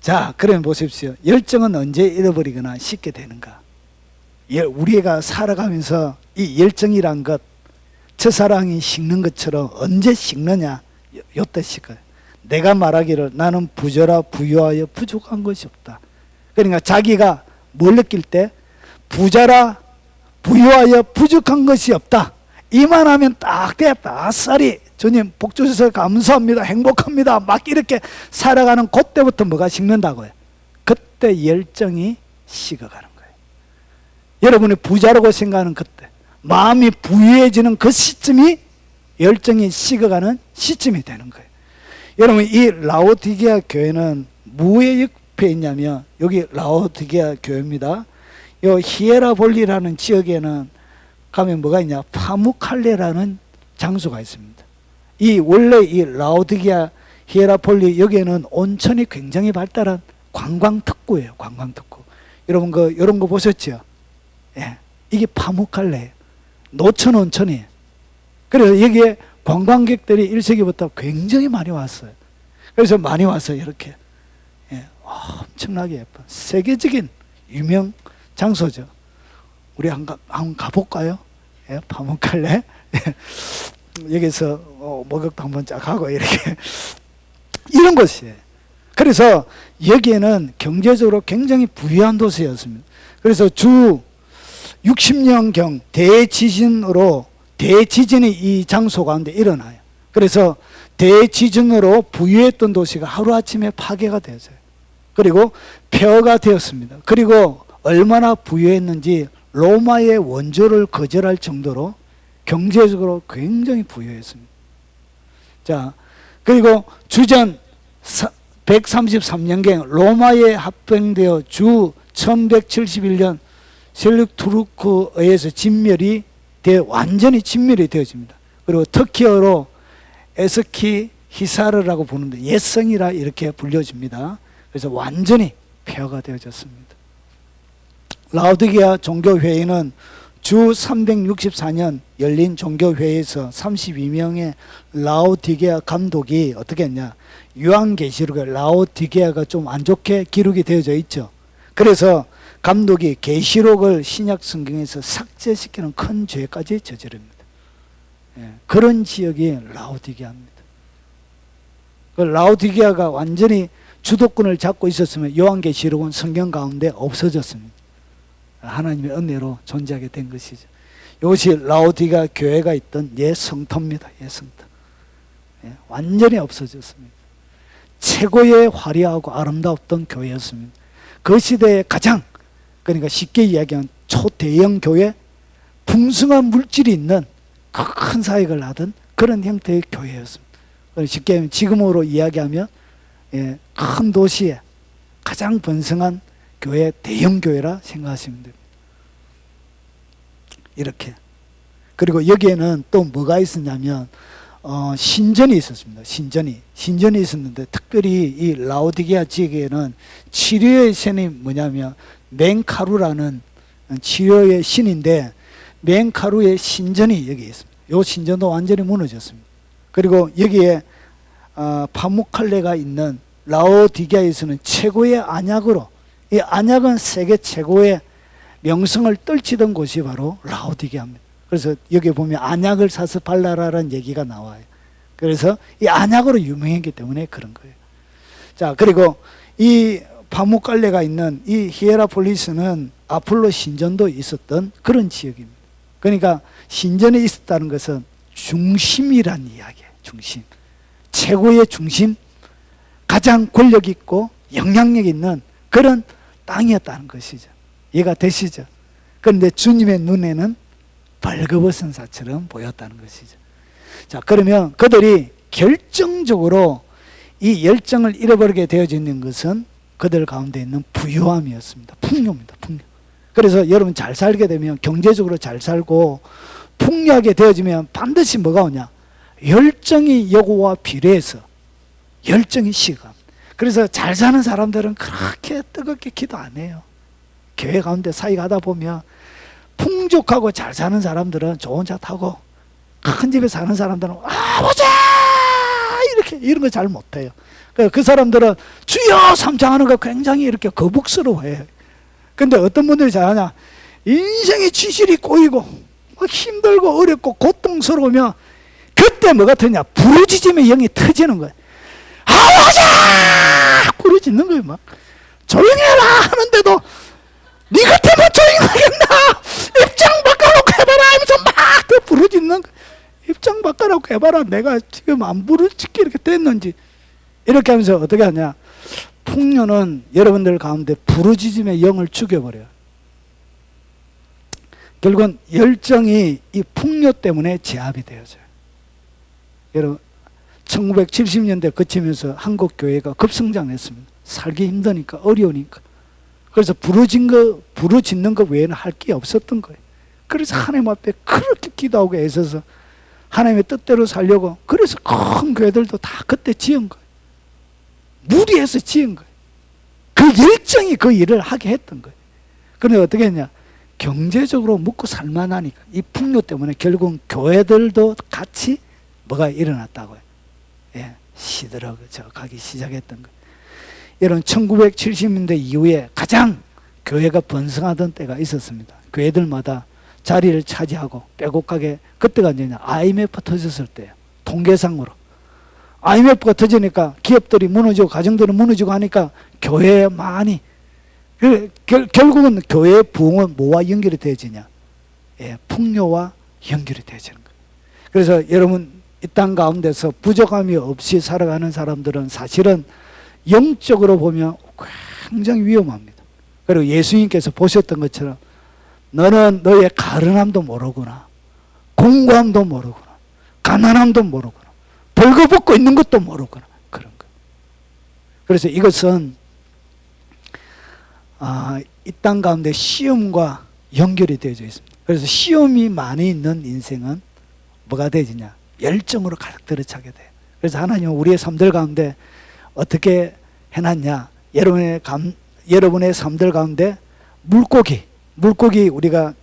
Speaker 1: 자, 그러면 보십시오. 열정은 언제 잃어버리거나 식게 되는가? 우리가 살아가면서 이 열정이란 것, 첫사랑이 식는 것처럼 언제 식느냐? 요때 식어요. 내가 말하기를 나는 부자라 부유하여 부족한 것이 없다. 그러니까 자기가 뭘 느낄 때? 부자라 부유하여 부족한 것이 없다. 이만하면 딱 되었다. 아싸리 주님 복 주셔서 감사합니다. 행복합니다. 막 이렇게 살아가는 그때부터 뭐가 식는다고요? 그때 열정이 식어가는 거예요. 여러분이 부자라고 생각하는 그때, 마음이 부유해지는 그 시점이 열정이 식어가는 시점이 되는 거예요. 여러분, 이 라오디게아 교회는 무의 옆에 있냐면 여기 라오디게아 교회입니다. 요 히에라볼리라는 지역에는 가면 뭐가 있냐? 파무칼레라는 장소가 있습니다. 원래 이 라오디게아 히에라폴리 여기에는 온천이 굉장히 발달한 관광특구예요. 관광특구. 여러분 이런 거 보셨죠? 예, 이게 파무칼레예요. 노천 온천이에요. 그래서 여기에 관광객들이 1세기부터 굉장히 많이 왔어요. 그래서 많이 와서 이렇게 엄청나게 예쁜 세계적인 유명 장소죠. 우리 한번 가볼까요? 예, 파무칼레. 여기서 목욕도 한번 쫙 하고 이렇게 이런 곳이에요. 그래서 여기에는 경제적으로 굉장히 부유한 도시였습니다. 그래서 주 60년경 대지진이 이 장소 가운데 일어나요. 그래서 대지진으로 부유했던 도시가 하루아침에 파괴가 되었어요. 그리고 폐허가 되었습니다. 그리고 얼마나 부유했는지 로마의 원조를 거절할 정도로 경제적으로 굉장히 부유했습니다. 자, 그리고 주전 133년경 로마에 합병되어 주 1171년 셀juk 투르크에 의해서 완전히 진멸이 되어집니다. 그리고 터키어로 에스키 히사르라고 부르는데 옛성이라 이렇게 불려집니다. 그래서 완전히 폐허가 되어졌습니다. 라오디게아 종교회의는 주 364년 열린 종교회의에서 32명의 라오디게아 감독이 어떻게 했냐, 요한계시록에 라오디게아가 좀 안 좋게 기록이 되어져 있죠. 그래서 감독이 계시록을 신약 성경에서 삭제시키는 큰 죄까지 저지릅니다. 그런 지역이 라오디게아입니다. 그 라오디게아가 완전히 주도권을 잡고 있었으면 요한계시록은 성경 가운데 없어졌습니다. 하나님의 은혜로 존재하게 된 것이죠. 이것이 라오디게아 교회가 있던 옛 성터입니다. 옛 성터. 완전히 없어졌습니다. 최고의 화려하고 아름다웠던 교회였습니다. 그 시대에 가장, 그러니까 쉽게 이야기하면 초대형 교회, 풍성한 물질이 있는 큰 사역을 하던 그런 형태의 교회였습니다. 쉽게 하면 지금으로 이야기하면 큰 도시에 가장 번성한 교회, 대형 교회라 생각하시면 됩니다. 이렇게. 그리고 여기에는 또 뭐가 있었냐면 신전이 있었습니다. 신전이 있었는데 특별히 이 라오디게아 지역에는 치료의 신이 뭐냐면 맹카루라는 치료의 신인데, 맹카루의 신전이 여기 있습니다. 이 신전도 완전히 무너졌습니다. 그리고 여기에 파무칼레가 있는 라오디게아에서는 최고의 안약으로, 이 안약은 세계 최고의 명성을 떨치던 곳이 바로 라오디게아입니다. 그래서 여기 보면 안약을 사서 발라라라는 얘기가 나와요. 그래서 이 안약으로 유명했기 때문에 그런 거예요. 자, 그리고 이 파무칼레가 있는 이 히에라폴리스는 아폴로 신전도 있었던 그런 지역입니다. 그러니까 신전에 있었다는 것은 중심이란 이야기예요. 중심. 최고의 중심, 가장 권력 있고 영향력 있는 그런 땅이었다는 것이죠. 이해가 되시죠? 그런데 주님의 눈에는 벌거벗은 사처럼 보였다는 것이죠. 자, 그러면 그들이 결정적으로 이 열정을 잃어버리게 되어지는 것은 그들 가운데 있는 부유함이었습니다. 풍요입니다. 풍요. 그래서 여러분 잘 살게 되면, 경제적으로 잘 살고 풍요하게 되어지면 반드시 뭐가 오냐? 열정이 여호와와 비례해서 열정이 식어갑니다. 그래서 잘 사는 사람들은 그렇게 뜨겁게 기도 안 해요. 교회 가운데 사역하다 보면 풍족하고 잘 사는 사람들은 좋은 차 타고, 큰 집에 사는 사람들은 아버지 이렇게 이런 거 잘 못해요. 그 사람들은 주여 삼창하는 거 굉장히 이렇게 거북스러워해요. 근데 어떤 분들이 잘하냐, 인생의 지실이 꼬이고 힘들고 어렵고 고통스러우면 그때 뭐가 터냐, 부르짖음의 영이 터지는 거예요. 아버지 부르짖는 거예요. 막 조용히 해라 하는데도 네 같으면 조용히 하겠나, 입장 바꿔놓고 해봐라 하면서 막 부르짖는 거예요. 입장 바꿔놓고 해봐라, 내가 지금 안 부르짖게 이렇게 됐는지. 이렇게 하면서 어떻게 하냐, 풍요는 여러분들 가운데 부르짖음의 영을 죽여버려요. 결국은 열정이 이 풍요 때문에 제압이 되어져요. 여러분 1970년대 거치면서 한국 교회가 급성장했습니다. 살기 힘드니까, 어려우니까. 그래서 부르짖는 거 외에는 할 게 없었던 거예요. 그래서 하나님 앞에 그렇게 기도하고 애써서 하나님의 뜻대로 살려고, 그래서 큰 교회들도 다 그때 지은 거예요. 무리해서 지은 거예요. 그 열정이 그 일을 하게 했던 거예요. 그런데 어떻게 했냐, 경제적으로 먹고 살만하니까 이 풍요 때문에 결국은 교회들도 같이 뭐가 일어났다고요. 시들어져 가기 시작했던 거예요. 여러분 1970년대 이후에 가장 교회가 번성하던 때가 있었습니다. 교회들마다 자리를 차지하고 빼곡하게, 그때가 언제냐, IMF 터졌을 때예요. 통계상으로 IMF가 터지니까 기업들이 무너지고 가정들이 무너지고 하니까 교회에 많이, 결국은 교회의 부흥은 뭐와 연결이 되어지냐, 풍요와 연결이 되어지는 거예요. 그래서 여러분 이 땅 가운데서 부족함이 없이 살아가는 사람들은 사실은 영적으로 보면 굉장히 위험합니다. 그리고 예수님께서 보셨던 것처럼 너는 너의 가련함도 모르구나, 공고함도 모르구나, 가난함도 모르구나, 벌거벗고 있는 것도 모르구나, 그런 거예요. 그래서 이것은 이 땅 가운데 시험과 연결이 되어져 있습니다. 그래서 시험이 많이 있는 인생은 뭐가 되지냐? 열정으로 가득 들어차게 돼요. 그래서 하나님은 우리의 삶들 가운데 어떻게 해놨냐? 여러분의 삶들 가운데 물고기 우리가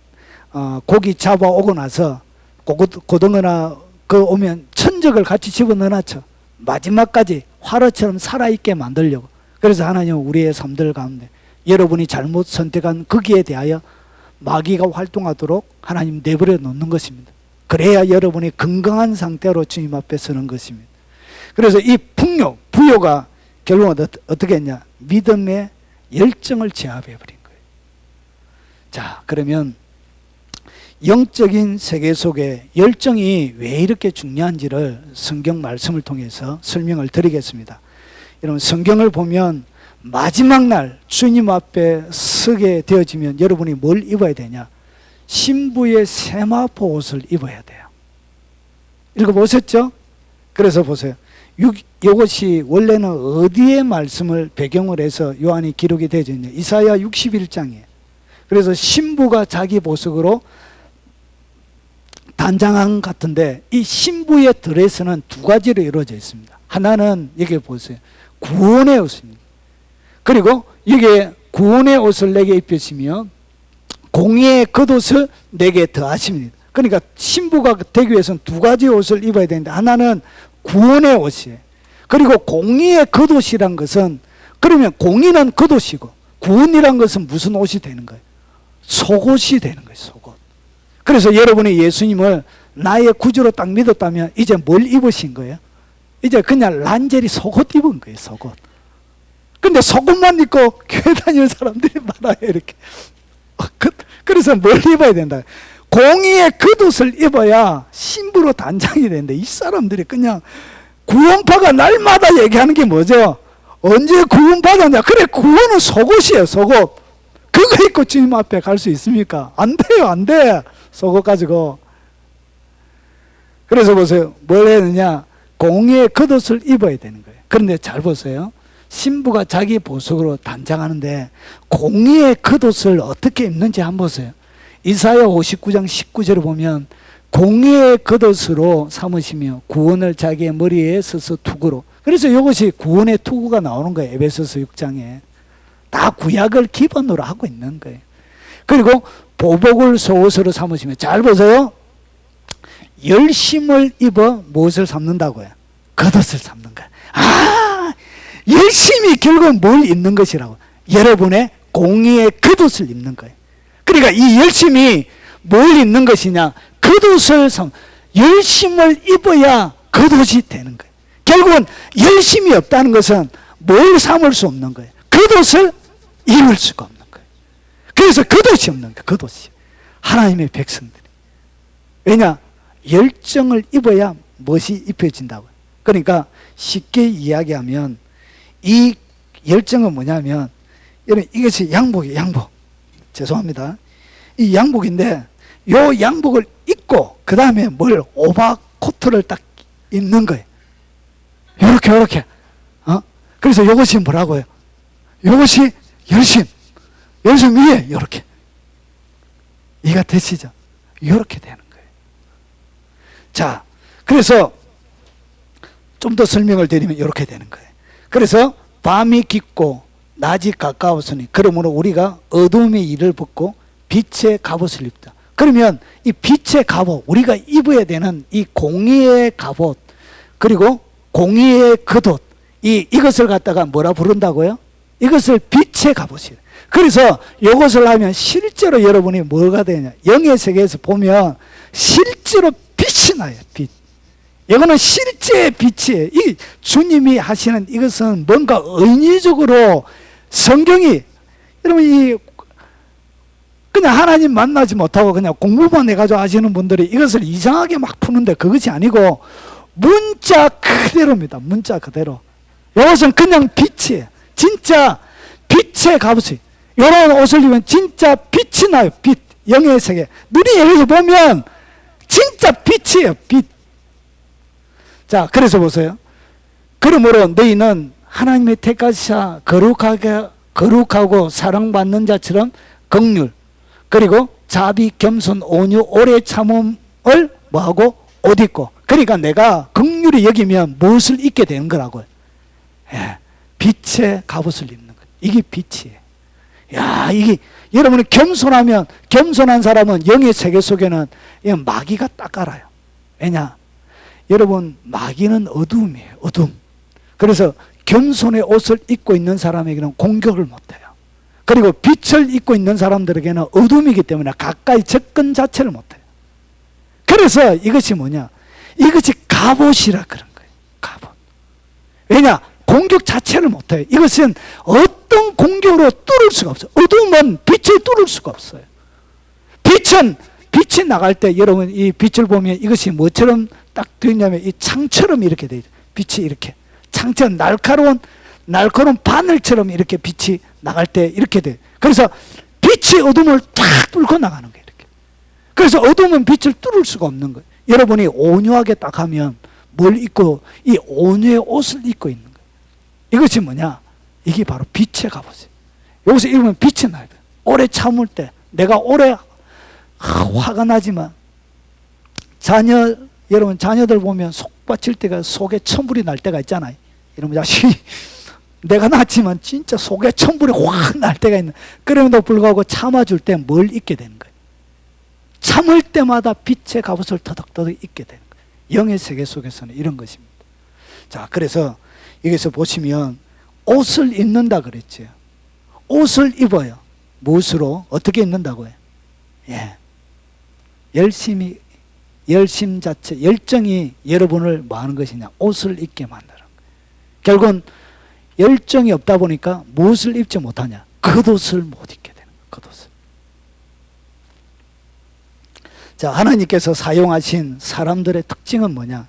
Speaker 1: 고기 잡아오고 나서 고등어나 오면 천적을 같이 집어넣어놨죠. 마지막까지 화로처럼 살아있게 만들려고. 그래서 하나님은 우리의 삶들 가운데 여러분이 잘못 선택한 거기에 대하여 마귀가 활동하도록 하나님 내버려 놓는 것입니다. 그래야 여러분이 건강한 상태로 주님 앞에 서는 것입니다. 그래서 이 부요가 결국은 어떻게 했냐? 믿음의 열정을 제압해버린 거예요. 자, 그러면 영적인 세계 속에 열정이 왜 이렇게 중요한지를 성경 말씀을 통해서 설명을 드리겠습니다. 여러분, 성경을 보면 마지막 날 주님 앞에 서게 되어지면 여러분이 뭘 입어야 되냐? 신부의 세마포 옷을 입어야 돼요. 읽어보셨죠? 그래서 보세요. 이것이 원래는 어디에 말씀을 배경으로 해서 요한이 기록이 되어져 있냐? 이사야 61장이에요. 그래서 신부가 자기 보석으로 단장한 같은데, 이 신부의 드레스는 두 가지로 이루어져 있습니다. 하나는 여기 보세요. 구원의 옷입니다. 그리고 이게 구원의 옷을 내게 입히시며 공의의 겉옷을 내게 더하십니다. 그러니까 신부가 되기 위해서는 두 가지 옷을 입어야 되는데, 하나는 구원의 옷이에요. 그리고 공의의 겉옷이란 것은, 그러면 공의는 겉옷이고 구원이란 것은 무슨 옷이 되는 거예요? 속옷이 되는 거예요. 속옷. 그래서 여러분이 예수님을 나의 구주로 딱 믿었다면 이제 뭘 입으신 거예요? 이제 그냥 란제리 속옷 입은 거예요. 속옷. 근데 속옷만 입고 교회 다니는 사람들이 많아요. 이렇게. 그래서 뭘 입어야 된다? 공의의 겉옷을 입어야 신부로 단장이 되는데, 이 사람들이 그냥 구원파가 날마다 얘기하는 게 뭐죠? 언제 구원받았냐? 그래, 구원은 속옷이에요. 속옷. 그거 입고 주님 앞에 갈 수 있습니까? 안 돼요. 안 돼. 속옷 가지고. 그래서 보세요. 뭘 해야 되냐? 공의의 겉옷을 입어야 되는 거예요. 그런데 잘 보세요. 신부가 자기 보석으로 단장하는데 공의의 겉옷을 어떻게 입는지 한번 보세요. 이사야 59장 19절을 보면 공의의 겉옷으로 삼으시며 구원을 자기의 머리에 써서 투구로. 그래서 이것이 구원의 투구가 나오는 거예요. 에베소서 6장에. 다 구약을 기본으로 하고 있는 거예요. 그리고 보복을 속옷으로 삼으시며, 잘 보세요. 열심을 입어 무엇을 삼는다고요? 겉옷을 삼는 거예요. 열심히 결국은 뭘 입는 것이라고? 여러분의 공의의 겉옷을 입는 거예요. 그러니까 이 열심이 뭘 입는 것이냐? 겉옷을 열심을 입어야 겉옷이 되는 거예요. 결국은 열심이 없다는 것은 뭘 삼을 수 없는 거예요? 겉옷을 입을 수가 없는 거예요. 그래서 겉옷이 없는 거예요. 겉옷이. 하나님의 백성들이. 왜냐? 열정을 입어야 멋이 입혀진다고요. 그러니까 쉽게 이야기하면 이 열정은 뭐냐면, 여러분, 이것이 양복이에요. 양복. 죄송합니다. 이 양복인데, 요 양복을 입고 그 다음에 뭘 오버코트를 딱 입는 거예요. 요렇게. 그래서 요것이 뭐라고요? 요것이 열심 위에 요렇게. 이해가 되시죠? 요렇게 되는 거예요. 자, 그래서 좀 더 설명을 드리면 이렇게 되는 거예요. 그래서 밤이 깊고 낮이 가까웠으니 그러므로 우리가 어둠의 일을 벗고 빛의 갑옷을 입다. 그러면 이 빛의 갑옷, 우리가 입어야 되는 이 공의의 갑옷, 그리고 공의의 겉옷, 이것을 갖다가 뭐라 부른다고요? 이것을 빛의 갑옷이에요. 그래서 이것을 하면 실제로 여러분이 뭐가 되냐? 영의 세계에서 보면 실제로 빛이 나요. 빛. 이거는 실제 빛이에요. 이 주님이 하시는 이것은 뭔가 은유적으로 성경이, 여러분, 그냥 하나님 만나지 못하고 그냥 공부만 해가지고 하시는 분들이 이것을 이상하게 막 푸는데 그것이 아니고 문자 그대로입니다. 문자 그대로. 이것은 그냥 빛이에요. 진짜 빛의 갑옷이. 이런 옷을 입으면 진짜 빛이 나요. 빛. 영의 세계. 눈이 여기서 보면 진짜 빛이에요. 빛. 자, 그래서 보세요. 그러므로 너희는 하나님의 택하사 거룩하고 사랑받는 자처럼 긍휼, 그리고 자비, 겸손, 온유, 오래 참음을 뭐하고? 옷 입고. 그러니까 내가 긍휼히 여기면 무엇을 입게 되는 거라고요? 예, 빛의 갑옷을 입는 거예요. 이게 빛이에요. 야, 이게 여러분이 겸손하면, 겸손한 사람은 영의 세계 속에는 마귀가 딱 알아요. 왜냐? 여러분, 마귀는 어두움이에요. 어두움. 그래서 겸손의 옷을 입고 있는 사람에게는 공격을 못해요. 그리고 빛을 입고 있는 사람들에게는 어둠이기 때문에 가까이 접근 자체를 못해요. 그래서 이것이 뭐냐? 이것이 갑옷이라 그런 거예요. 갑옷. 왜냐? 공격 자체를 못해요. 이것은 어떤 공격으로 뚫을 수가 없어요. 어둠은 빛을 뚫을 수가 없어요. 빛이 나갈 때 여러분 이 빛을 보면 이것이 뭐처럼 딱 되냐면 이 창처럼 이렇게 되죠. 빛이 이렇게 창처럼 날카로운 바늘처럼 이렇게 빛이 나갈 때 이렇게 돼요. 그래서 빛이 어둠을 탁 뚫고 나가는 거예요. 이렇게. 그래서 어둠은 빛을 뚫을 수가 없는 거예요. 여러분이 온유하게 딱 하면 뭘 입고 이 온유의 옷을 입고 있는 거예요. 이것이 뭐냐? 이게 바로 빛의 갑옷이에요. 여기서 입으면 빛이 나야 돼요. 오래 참을 때 내가 오래 화가 나지만 여러분 자녀들 보면 속 받칠 때가 속에 천불이 날 때가 있잖아요. 이러면 자식이 내가 낳았지만 진짜 속에 천불이 확 날 때가 있는. 그럼에도 불구하고 참아줄 때 뭘 입게 되는 거예요? 참을 때마다 빛의 갑옷을 터덕터덕 입게 되는 거예요. 영의 세계 속에서는 이런 것입니다. 자, 그래서 여기서 보시면 옷을 입는다 그랬죠. 옷을 입어요. 무엇으로? 어떻게 입는다고요? 예. 열심 자체, 열정이 여러분을 뭐 하는 것이냐? 옷을 입게 만드는 거예요. 결국은 열정이 없다 보니까 무엇을 입지 못하냐? 겉옷을 못 입게 되는 거예요. 겉옷을. 자, 하나님께서 사용하신 사람들의 특징은 뭐냐?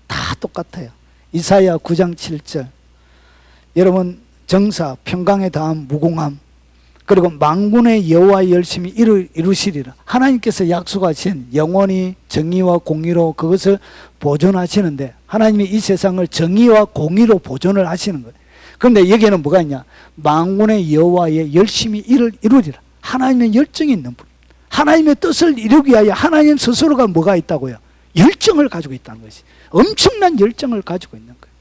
Speaker 1: 다 똑같아요. 이사야 9장 7절. 여러분, 정사, 평강에 다한 무공함, 그리고 만군의 여호와의 열심히 이루시리라. 하나님께서 약속하신 영원히 정의와 공의로 그것을 보존하시는데, 하나님이 이 세상을 정의와 공의로 보존을 하시는 거예요. 그런데 여기에는 뭐가 있냐? 만군의 여호와의 열심히 이루리라. 하나님의 열정이 있는 분. 하나님의 뜻을 이루기 위하여 하나님 스스로가 뭐가 있다고요? 열정을 가지고 있다는 것이. 엄청난 열정을 가지고 있는 거예요.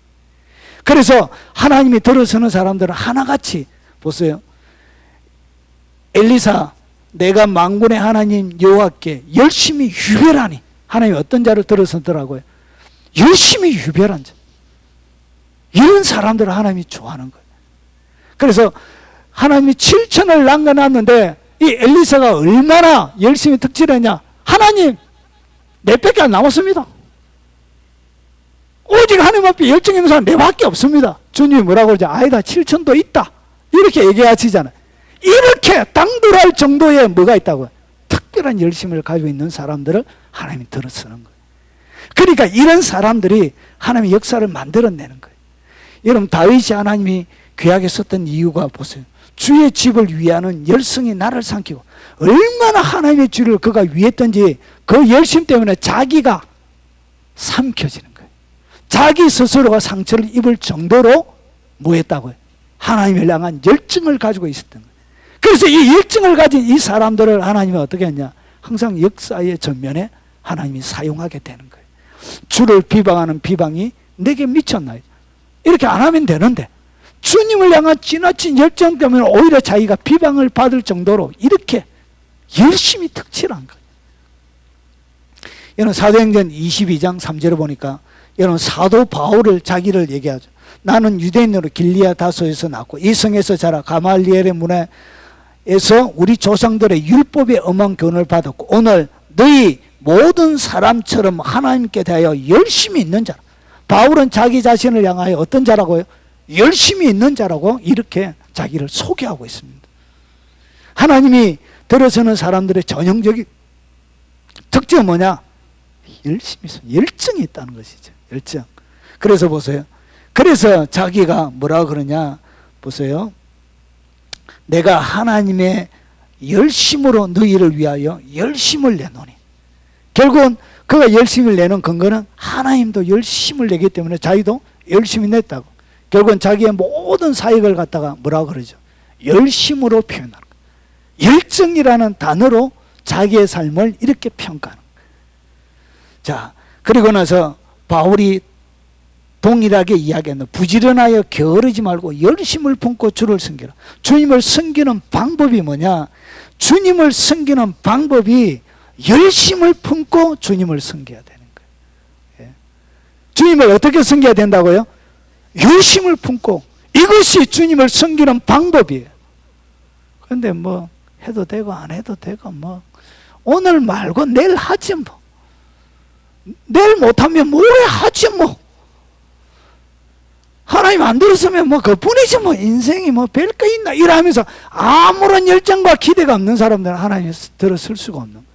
Speaker 1: 그래서 하나님이 들어서는 사람들은 하나같이 보세요. 엘리사, 내가 만군의 하나님 여호와께 열심히 유별하니. 하나님이 어떤 자를 들어서더라고요? 열심히 유별한 자. 이런 사람들을 하나님이 좋아하는 거예요. 그래서 하나님이 7천을 남겨놨는데 이 엘리사가 얼마나 열심히 득질했냐? 하나님, 내 밖에 안 남았습니다. 오직 하나님 앞에 열정 있는 사람 내밖에 없습니다. 주님이 뭐라고 그러죠? 아니다, 7천도 있다. 이렇게 얘기하시잖아요. 이렇게 당돌할 정도의 뭐가 있다고요? 특별한 열심을 가지고 있는 사람들을 하나님이 들어서는 거예요. 그러니까 이런 사람들이 하나님의 역사를 만들어내는 거예요. 여러분, 다윗이 하나님이 귀하게 썼던 이유가 보세요. 주의 집을 위하는 열성이 나를 삼키고, 얼마나 하나님의 주를 그가 위했던지 그 열심 때문에 자기가 삼켜지는 거예요. 자기 스스로가 상처를 입을 정도로 뭐 했다고요? 하나님을 향한 열정을 가지고 있었던 거예요. 그래서 이 열정을 가진 이 사람들을 하나님이 어떻게 했냐? 항상 역사의 전면에 하나님이 사용하게 되는 거예요. 주를 비방하는 비방이 내게 미쳤나요? 이렇게 안 하면 되는데 주님을 향한 지나친 열정 때문에 오히려 자기가 비방을 받을 정도로 이렇게 열심히 득칠한 거예요. 여러분, 사도행전 22장 3절을 보니까 여러분, 사도 바울을 자기를 얘기하죠. 나는 유대인으로 길리아 다소에서 났고 이 성에서 자라 가말리엘의 문화에서 우리 조상들의 율법에 엄한 교훈을 받았고 오늘 너희 모든 사람처럼 하나님께 대하여 열심히 있는 자라. 바울은 자기 자신을 향하여 어떤 자라고요? 열심히 있는 자라고 이렇게 자기를 소개하고 있습니다. 하나님이 들어서는 사람들의 전형적인 특징은 뭐냐? 열정이 있다는 것이죠. 열정. 그래서 보세요. 그래서 자기가 뭐라고 그러냐? 보세요. 내가 하나님의 열심으로 너희를 위하여 열심을 내노니. 결국은 그가 열심을 내는 근거는 하나님도 열심을 내기 때문에 자기도 열심히 냈다고. 결국은 자기의 모든 사역을 갖다가 뭐라고 그러죠? 열심으로 표현하는 거예요. 열정이라는 단어로 자기의 삶을 이렇게 평가하는 거예요. 자, 그리고 나서 바울이 동일하게 이야기하는, 부지런하여 게으르지 말고 열심을 품고 주를 섬기라. 주님을 섬기는 방법이 뭐냐? 주님을 섬기는 방법이 열심을 품고 주님을 섬겨야 되는 거예요. 예. 주님을 어떻게 섬겨야 된다고요? 열심을 품고. 이것이 주님을 섬기는 방법이에요. 그런데 뭐 해도 되고 안 해도 되고, 뭐 오늘 말고 내일 하지 뭐, 내일 못하면 모레 하지 뭐, 하나님 안 들었으면 뭐 그뿐이지 뭐, 인생이 뭐 별거 있나 이러면서 아무런 열정과 기대가 없는 사람들은 하나님이 들었을 수가 없는 거예요.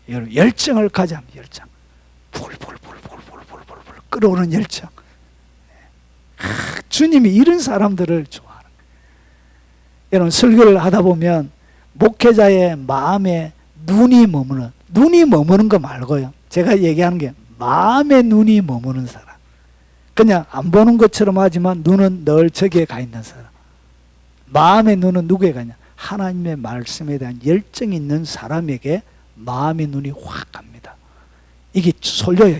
Speaker 1: 여러분, 열정을 가져합니다. 열정. 불 끓어오는 열정. 주님이 이런 사람들을 좋아하는 거예요. 여러분, 설교를 하다 보면 목회자의 마음에 눈이 머무는 거 말고요, 제가 얘기하는 게 마음에 눈이 머무는 사람, 그냥 안 보는 것처럼 하지만 눈은 늘 저기에 가 있는 사람. 마음의 눈은 누구에 가냐? 하나님의 말씀에 대한 열정이 있는 사람에게 마음의 눈이 확 갑니다. 이게 설교예요.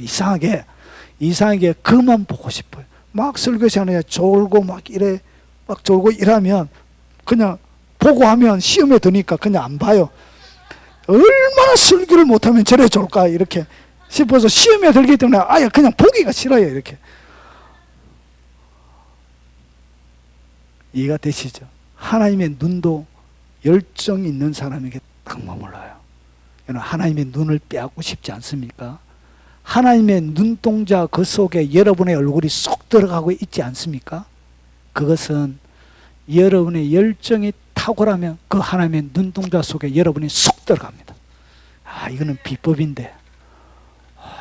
Speaker 1: 이상하게 그만 보고 싶어요. 막 설교 시간에 졸고 막 졸고 이러면 그냥 보고 하면 시험에 드니까 그냥 안 봐요. 얼마나 설교를 못하면 저래 졸까 이렇게 싶어서 시험에 들기 때문에 아예 그냥 보기가 싫어요. 이렇게. 이해가 되시죠? 하나님의 눈도 열정이 있는 사람에게 딱 머물러요. 하나님의 눈을 빼앗고 싶지 않습니까? 하나님의 눈동자 그 속에 여러분의 얼굴이 쏙 들어가고 있지 않습니까? 그것은 여러분의 열정이 탁월하면 그 하나님의 눈동자 속에 여러분이 쏙 들어갑니다. 아, 이거는 비법인데,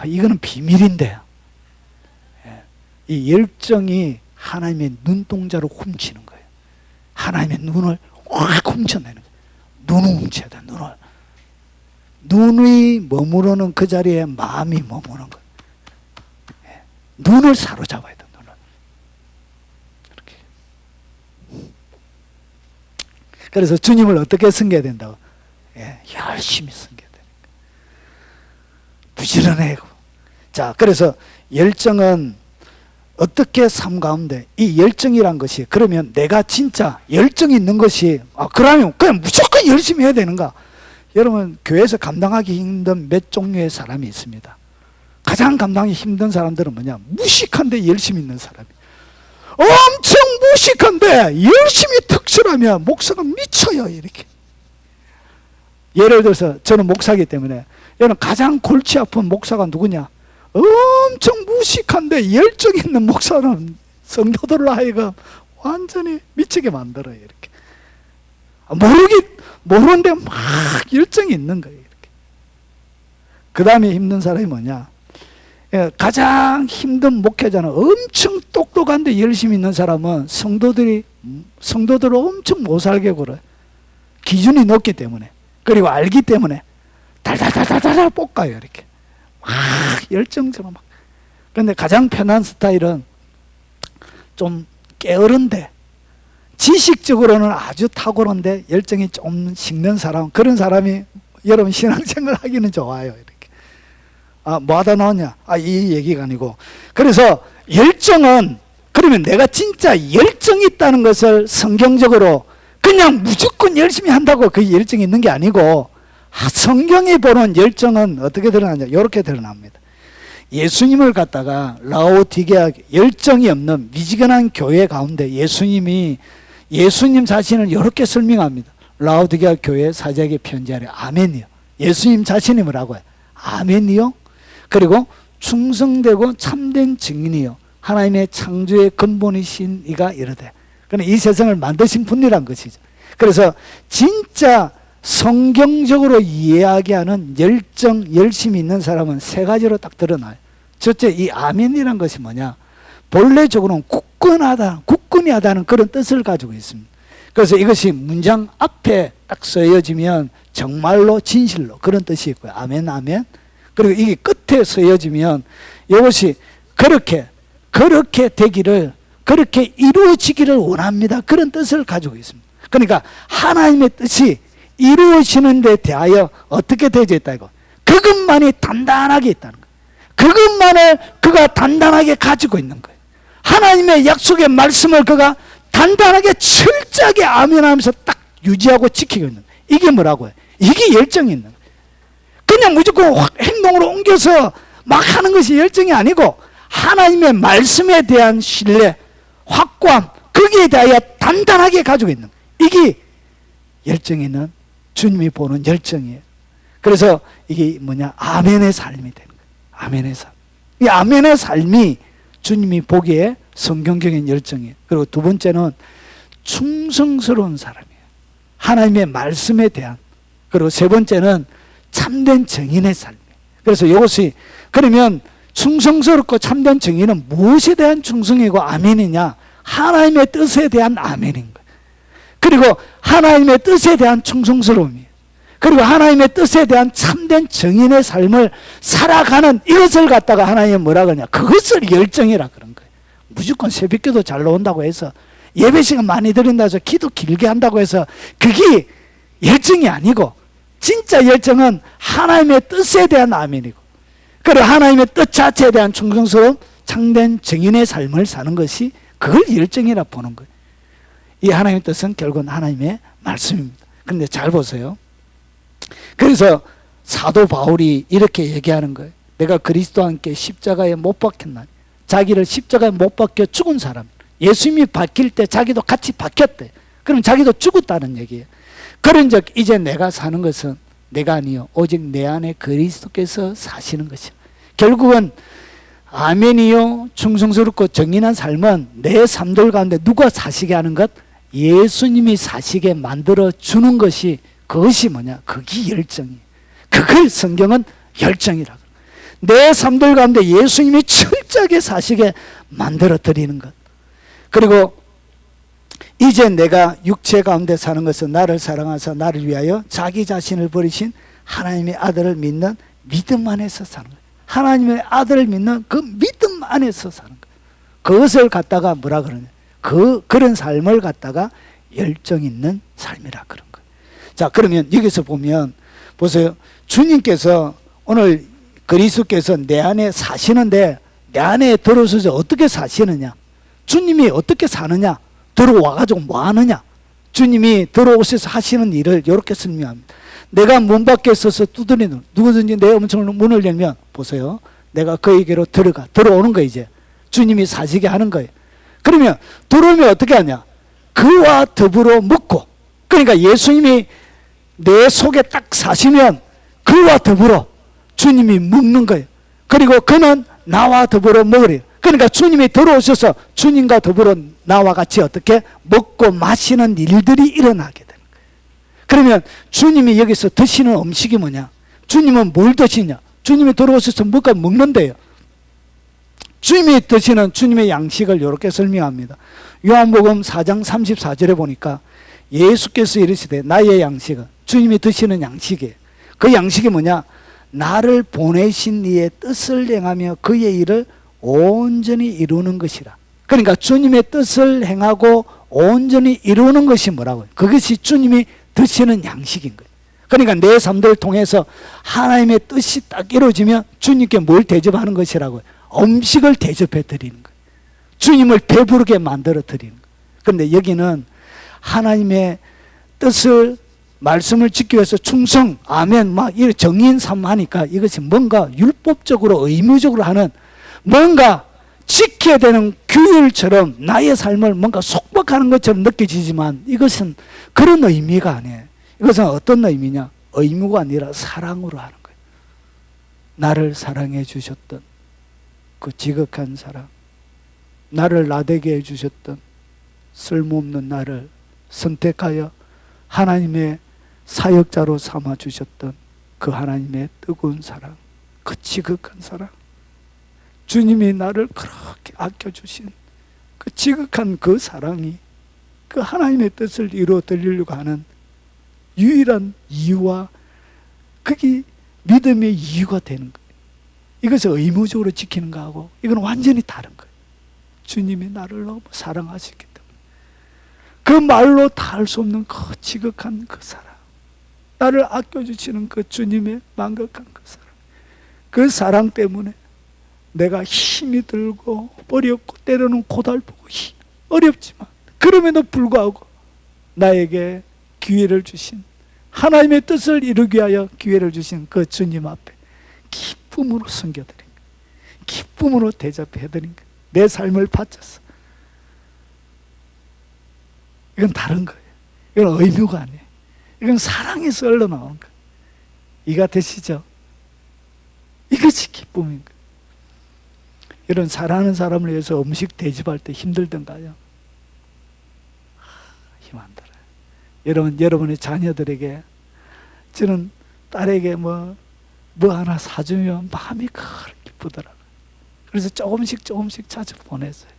Speaker 1: 이거는 비밀인데, 이 열정이 하나님의 눈동자로 훔치는 거예요. 하나님의 눈을 확 훔쳐내는 거예요. 눈을 훔쳐야 돼. 눈이 머무르는 그 자리에 마음이 머무르는 거예요. 눈을 사로잡아야 돼. 눈을. 이렇게. 그래서 주님을 어떻게 섬겨야 된다고? 열심히 섬겨야 되는 거예요. 부지런해고. 자, 그래서 열정은 어떻게 삶 가운데 이 열정이란 것이, 그러면 내가 진짜 열정이 있는 것이, 그러면 그냥 무조건 열심히 해야 되는가? 여러분, 교회에서 감당하기 힘든 몇 종류의 사람이 있습니다. 가장 감당하기 힘든 사람들은 뭐냐? 무식한데 열심히 있는 사람이. 엄청 무식한데 열심히 특출하면 목사가 미쳐요. 이렇게. 예를 들어서 저는 목사이기 때문에, 여러분, 가장 골치 아픈 목사가 누구냐? 엄청 무식한데 열정 있는 목사는 성도들로 하여금 완전히 미치게 만들어요. 이렇게. 모르는데 막 열정이 있는 거예요. 이렇게. 그 다음에 힘든 사람이 뭐냐? 가장 힘든 목회자는 엄청 똑똑한데 열심히 있는 사람은 성도들을 엄청 못 살게 굴어요. 기준이 높기 때문에, 그리고 알기 때문에 달달달달달 볶아요. 이렇게. 막 열정적으로 막. 그런데 가장 편한 스타일은 좀 게으른데 지식적으로는 아주 탁월한데 열정이 좀 식는 사람, 그런 사람이 여러분 신앙생활 하기는 좋아요. 이렇게. 뭐 하다 나오냐? 이 얘기가 아니고. 그래서 열정은, 그러면 내가 진짜 열정이 있다는 것을 성경적으로 그냥 무조건 열심히 한다고 그 열정이 있는 게 아니고, 성경이 보는 열정은 어떻게 드러나냐? 이렇게 드러납니다. 예수님을 갖다가 라오디게아 열정이 없는 미지근한 교회 가운데 예수님 자신을 이렇게 설명합니다. 라오디게아 교회 사제에게 편지하래. 아멘이요. 예수님 자신이 뭐라고 해요? 아멘이요. 그리고 충성되고 참된 증인이요, 하나님의 창조의 근본이신 이가 이르되. 그러니까 이 세상을 만드신 분이란 것이죠. 그래서 진짜 성경적으로 이야기하는 열정, 열심히 있는 사람은 세 가지로 딱 드러나요. 첫째, 이 아멘이란 것이 뭐냐? 본래적으로는 굳건히 하다는 그런 뜻을 가지고 있습니다. 그래서 이것이 문장 앞에 딱 쓰여지면 정말로, 진실로, 그런 뜻이 있고요. 아멘, 아멘. 그리고 이게 끝에 쓰여지면 이것이 그렇게 되기를, 그렇게 이루어지기를 원합니다. 그런 뜻을 가지고 있습니다. 그러니까 하나님의 뜻이 이루어지는 데 대하여 어떻게 되어져 있다 이거. 그것만이 단단하게 있다는 거예요. 그것만을 그가 단단하게 가지고 있는 거예요. 하나님의 약속의 말씀을 그가 단단하게 철저하게 아멘하면서 딱 유지하고 지키고 있는 거예요. 이게 뭐라고요? 이게 열정이 있는 거예요. 그냥 무조건 행동으로 옮겨서 막 하는 것이 열정이 아니고 하나님의 말씀에 대한 신뢰, 확고함, 거기에 대하여 단단하게 가지고 있는 거예요. 이게 열정이 있는 주님이 보는 열정이에요. 그래서 이게 뭐냐? 아멘의 삶이 되는 거예요. 아멘의 삶. 이 아멘의 삶이 주님이 보기에 성경적인 열정이에요. 그리고 두 번째는 충성스러운 사람이에요. 하나님의 말씀에 대한. 그리고 세 번째는 참된 정인의 삶이에요. 그래서 이것이 그러면 충성스럽고 참된 정인은 무엇에 대한 충성이고 아멘이냐? 하나님의 뜻에 대한 아멘인 거예요. 그리고 하나님의 뜻에 대한 충성스러움이에요. 그리고 하나님의 뜻에 대한 참된 정인의 삶을 살아가는 이것을 갖다가 하나님이 뭐라 그러냐? 그것을 열정이라 그런 거예요. 무조건 새벽기도 잘 나온다고 해서 예배 시간 많이 드린다고 해서 기도 길게 한다고 해서 그게 열정이 아니고 진짜 열정은 하나님의 뜻에 대한 아멘이고 그리고 하나님의 뜻 자체에 대한 충성스러운 참된 정인의 삶을 사는 것이 그걸 열정이라 보는 거예요. 이 하나님의 뜻은 결국은 하나님의 말씀입니다. 그런데 잘 보세요. 그래서 사도 바울이 이렇게 얘기하는 거예요. 내가 그리스도와 함께 십자가에 못 박혔나니. 자기를 십자가에 못 박혀 죽은 사람. 예수님이 박힐 때 자기도 같이 박혔대. 그럼 자기도 죽었다는 얘기예요. 그런즉 이제 내가 사는 것은 내가 아니요 오직 내 안에 그리스도께서 사시는 것이야. 결국은 아멘이요 충성스럽고 정인한 삶은 내 삶들 가운데 누가 사시게 하는 것? 예수님이 사시게 만들어 주는 것이 그것이 뭐냐? 그게 열정이에요. 그걸 성경은 열정이라고. 내 삶들 가운데 예수님이 철저하게 사시게 만들어 드리는 것. 그리고 이제 내가 육체 가운데 사는 것은 나를 사랑하사 나를 위하여 자기 자신을 버리신 하나님의 아들을 믿는 믿음 안에서 사는 거예요. 하나님의 아들을 믿는 그 믿음 안에서 사는 거예요. 그것을 갖다가 뭐라 그러냐? 그런 삶을 갖다가 열정 있는 삶이라 그런 거예요. 자, 그러면 여기서 보면 보세요. 주님께서 오늘 그리스도께서 내 안에 사시는데 내 안에 들어서서 어떻게 사시느냐? 주님이 어떻게 사느냐? 들어와가지고 뭐 하느냐? 주님이 들어오셔서 하시는 일을 이렇게 설명합니다. 내가 문 밖에 서서 두드리는 누구든지 내 음성을 문을 열면 보세요. 내가 그에게로 들어오는 거예요. 이제 주님이 사시게 하는 거예요. 그러면 들어오면 어떻게 하냐? 그와 더불어 먹고 그러니까 예수님이 내 속에 딱 사시면 그와 더불어 주님이 먹는 거예요. 그리고 그는 나와 더불어 먹으래요. 그러니까 주님이 들어오셔서 주님과 더불어 나와 같이 어떻게 먹고 마시는 일들이 일어나게 되는 거예요. 그러면 주님이 여기서 드시는 음식이 뭐냐? 주님은 뭘 드시냐? 주님이 들어오셔서 뭐가 먹는데요. 주님이 드시는 주님의 양식을 이렇게 설명합니다. 요한복음 4장 34절에 보니까 예수께서 이르시되 나의 양식은 주님이 드시는 양식이에요. 그 양식이 뭐냐? 나를 보내신 이의 뜻을 행하며 그의 일을 온전히 이루는 것이라. 그러니까 주님의 뜻을 행하고 온전히 이루는 것이 뭐라고요? 그것이 주님이 드시는 양식인 거예요. 그러니까 내 삶들을 통해서 하나님의 뜻이 딱 이루어지면 주님께 뭘 대접하는 것이라고요? 음식을 대접해 드리는 거예요. 주님을 배부르게 만들어 드리는 거예요. 그런데 여기는 하나님의 뜻을 말씀을 지키기 위해서 충성, 아멘, 막 이런 정인 삼하니까 이것이 뭔가 율법적으로 의무적으로 하는 뭔가 지켜야 되는 규율처럼 나의 삶을 뭔가 속박하는 것처럼 느껴지지만 이것은 그런 의미가 아니에요. 이것은 어떤 의미냐? 의무가 아니라 사랑으로 하는 거예요. 나를 사랑해 주셨던 그 지극한 사랑, 나를 나되게 해주셨던 쓸모없는 나를 선택하여 하나님의 사역자로 삼아주셨던 그 하나님의 뜨거운 사랑, 그 지극한 사랑, 주님이 나를 그렇게 아껴주신 그 지극한 그 사랑이 그 하나님의 뜻을 이루어 드리려고 하는 유일한 이유와 그게 믿음의 이유가 되는 거예요. 이것을 의무적으로 지키는 거하고 이건 완전히 다른 거예요. 주님이 나를 너무 사랑하시기 때문에. 그 말로 다 할 수 없는 그 지극한 그 사랑, 나를 아껴주시는 그 주님의 만극한 그 사랑, 그 사랑 때문에 내가 힘이 들고 어렵고 때로는 고달프고 어렵지만 그럼에도 불구하고 나에게 기회를 주신, 하나님의 뜻을 이루기 위하여 기회를 주신 그 주님 앞에 기쁨으로 섬겨드린 거예요. 기쁨으로 대접해드린 거예요. 내 삶을 바쳐서. 이건 다른 거예요. 이건 의무가 아니에요. 이건 사랑에서 흘러나오는 거예요. 이해가 되시죠? 이것이 기쁨인 거예요. 이런 사랑하는 사람을 위해서 음식 대접할 때 힘들던가요? 힘 안 들어요. 여러분의 자녀들에게, 저는 딸에게 뭐 하나 사주면 마음이 그렇게 기쁘더라고요. 그래서 조금씩 자주 보냈어요.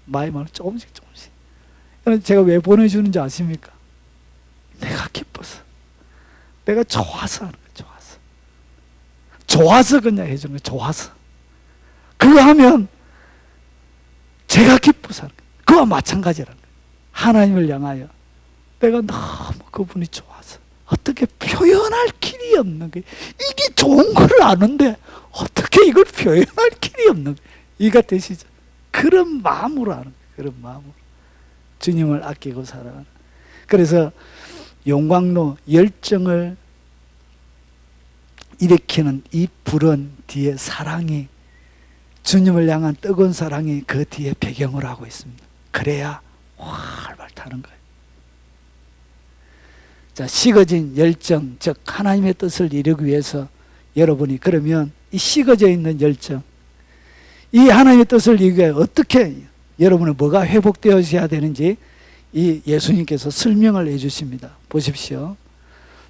Speaker 1: 마음을 조금씩. 제가 왜 보내주는지 아십니까? 내가 기뻐서, 내가 좋아서 하는 거예요. 좋아서 그냥 해주는 거예요. 좋아서. 그거 하면 제가 기뻐서 하는 거예요. 그와 마찬가지라는 거예요. 하나님을 향하여 내가 너무 그분이 좋아서 어떻게 표현할 길이 없는 거예요. 이게 좋은 걸 아는데 어떻게 이걸 표현할 길이 없는 거예요. 이해가 되시죠? 그런 마음으로 하는 거예요. 그런 마음으로 주님을 아끼고 살아가는. 그래서 용광로, 열정을 일으키는 이 불은 뒤에 사랑이, 주님을 향한 뜨거운 사랑이 그 뒤에 배경을 하고 있습니다. 그래야 활발 타는 거예요. 자, 식어진 열정, 즉 하나님의 뜻을 이루기 위해서 여러분이 그러면 이 식어져 있는 열정, 이 하나님의 뜻을 이루기 위해 어떻게 여러분의 뭐가 회복되어져야 되는지 이 예수님께서 설명을 해주십니다. 보십시오.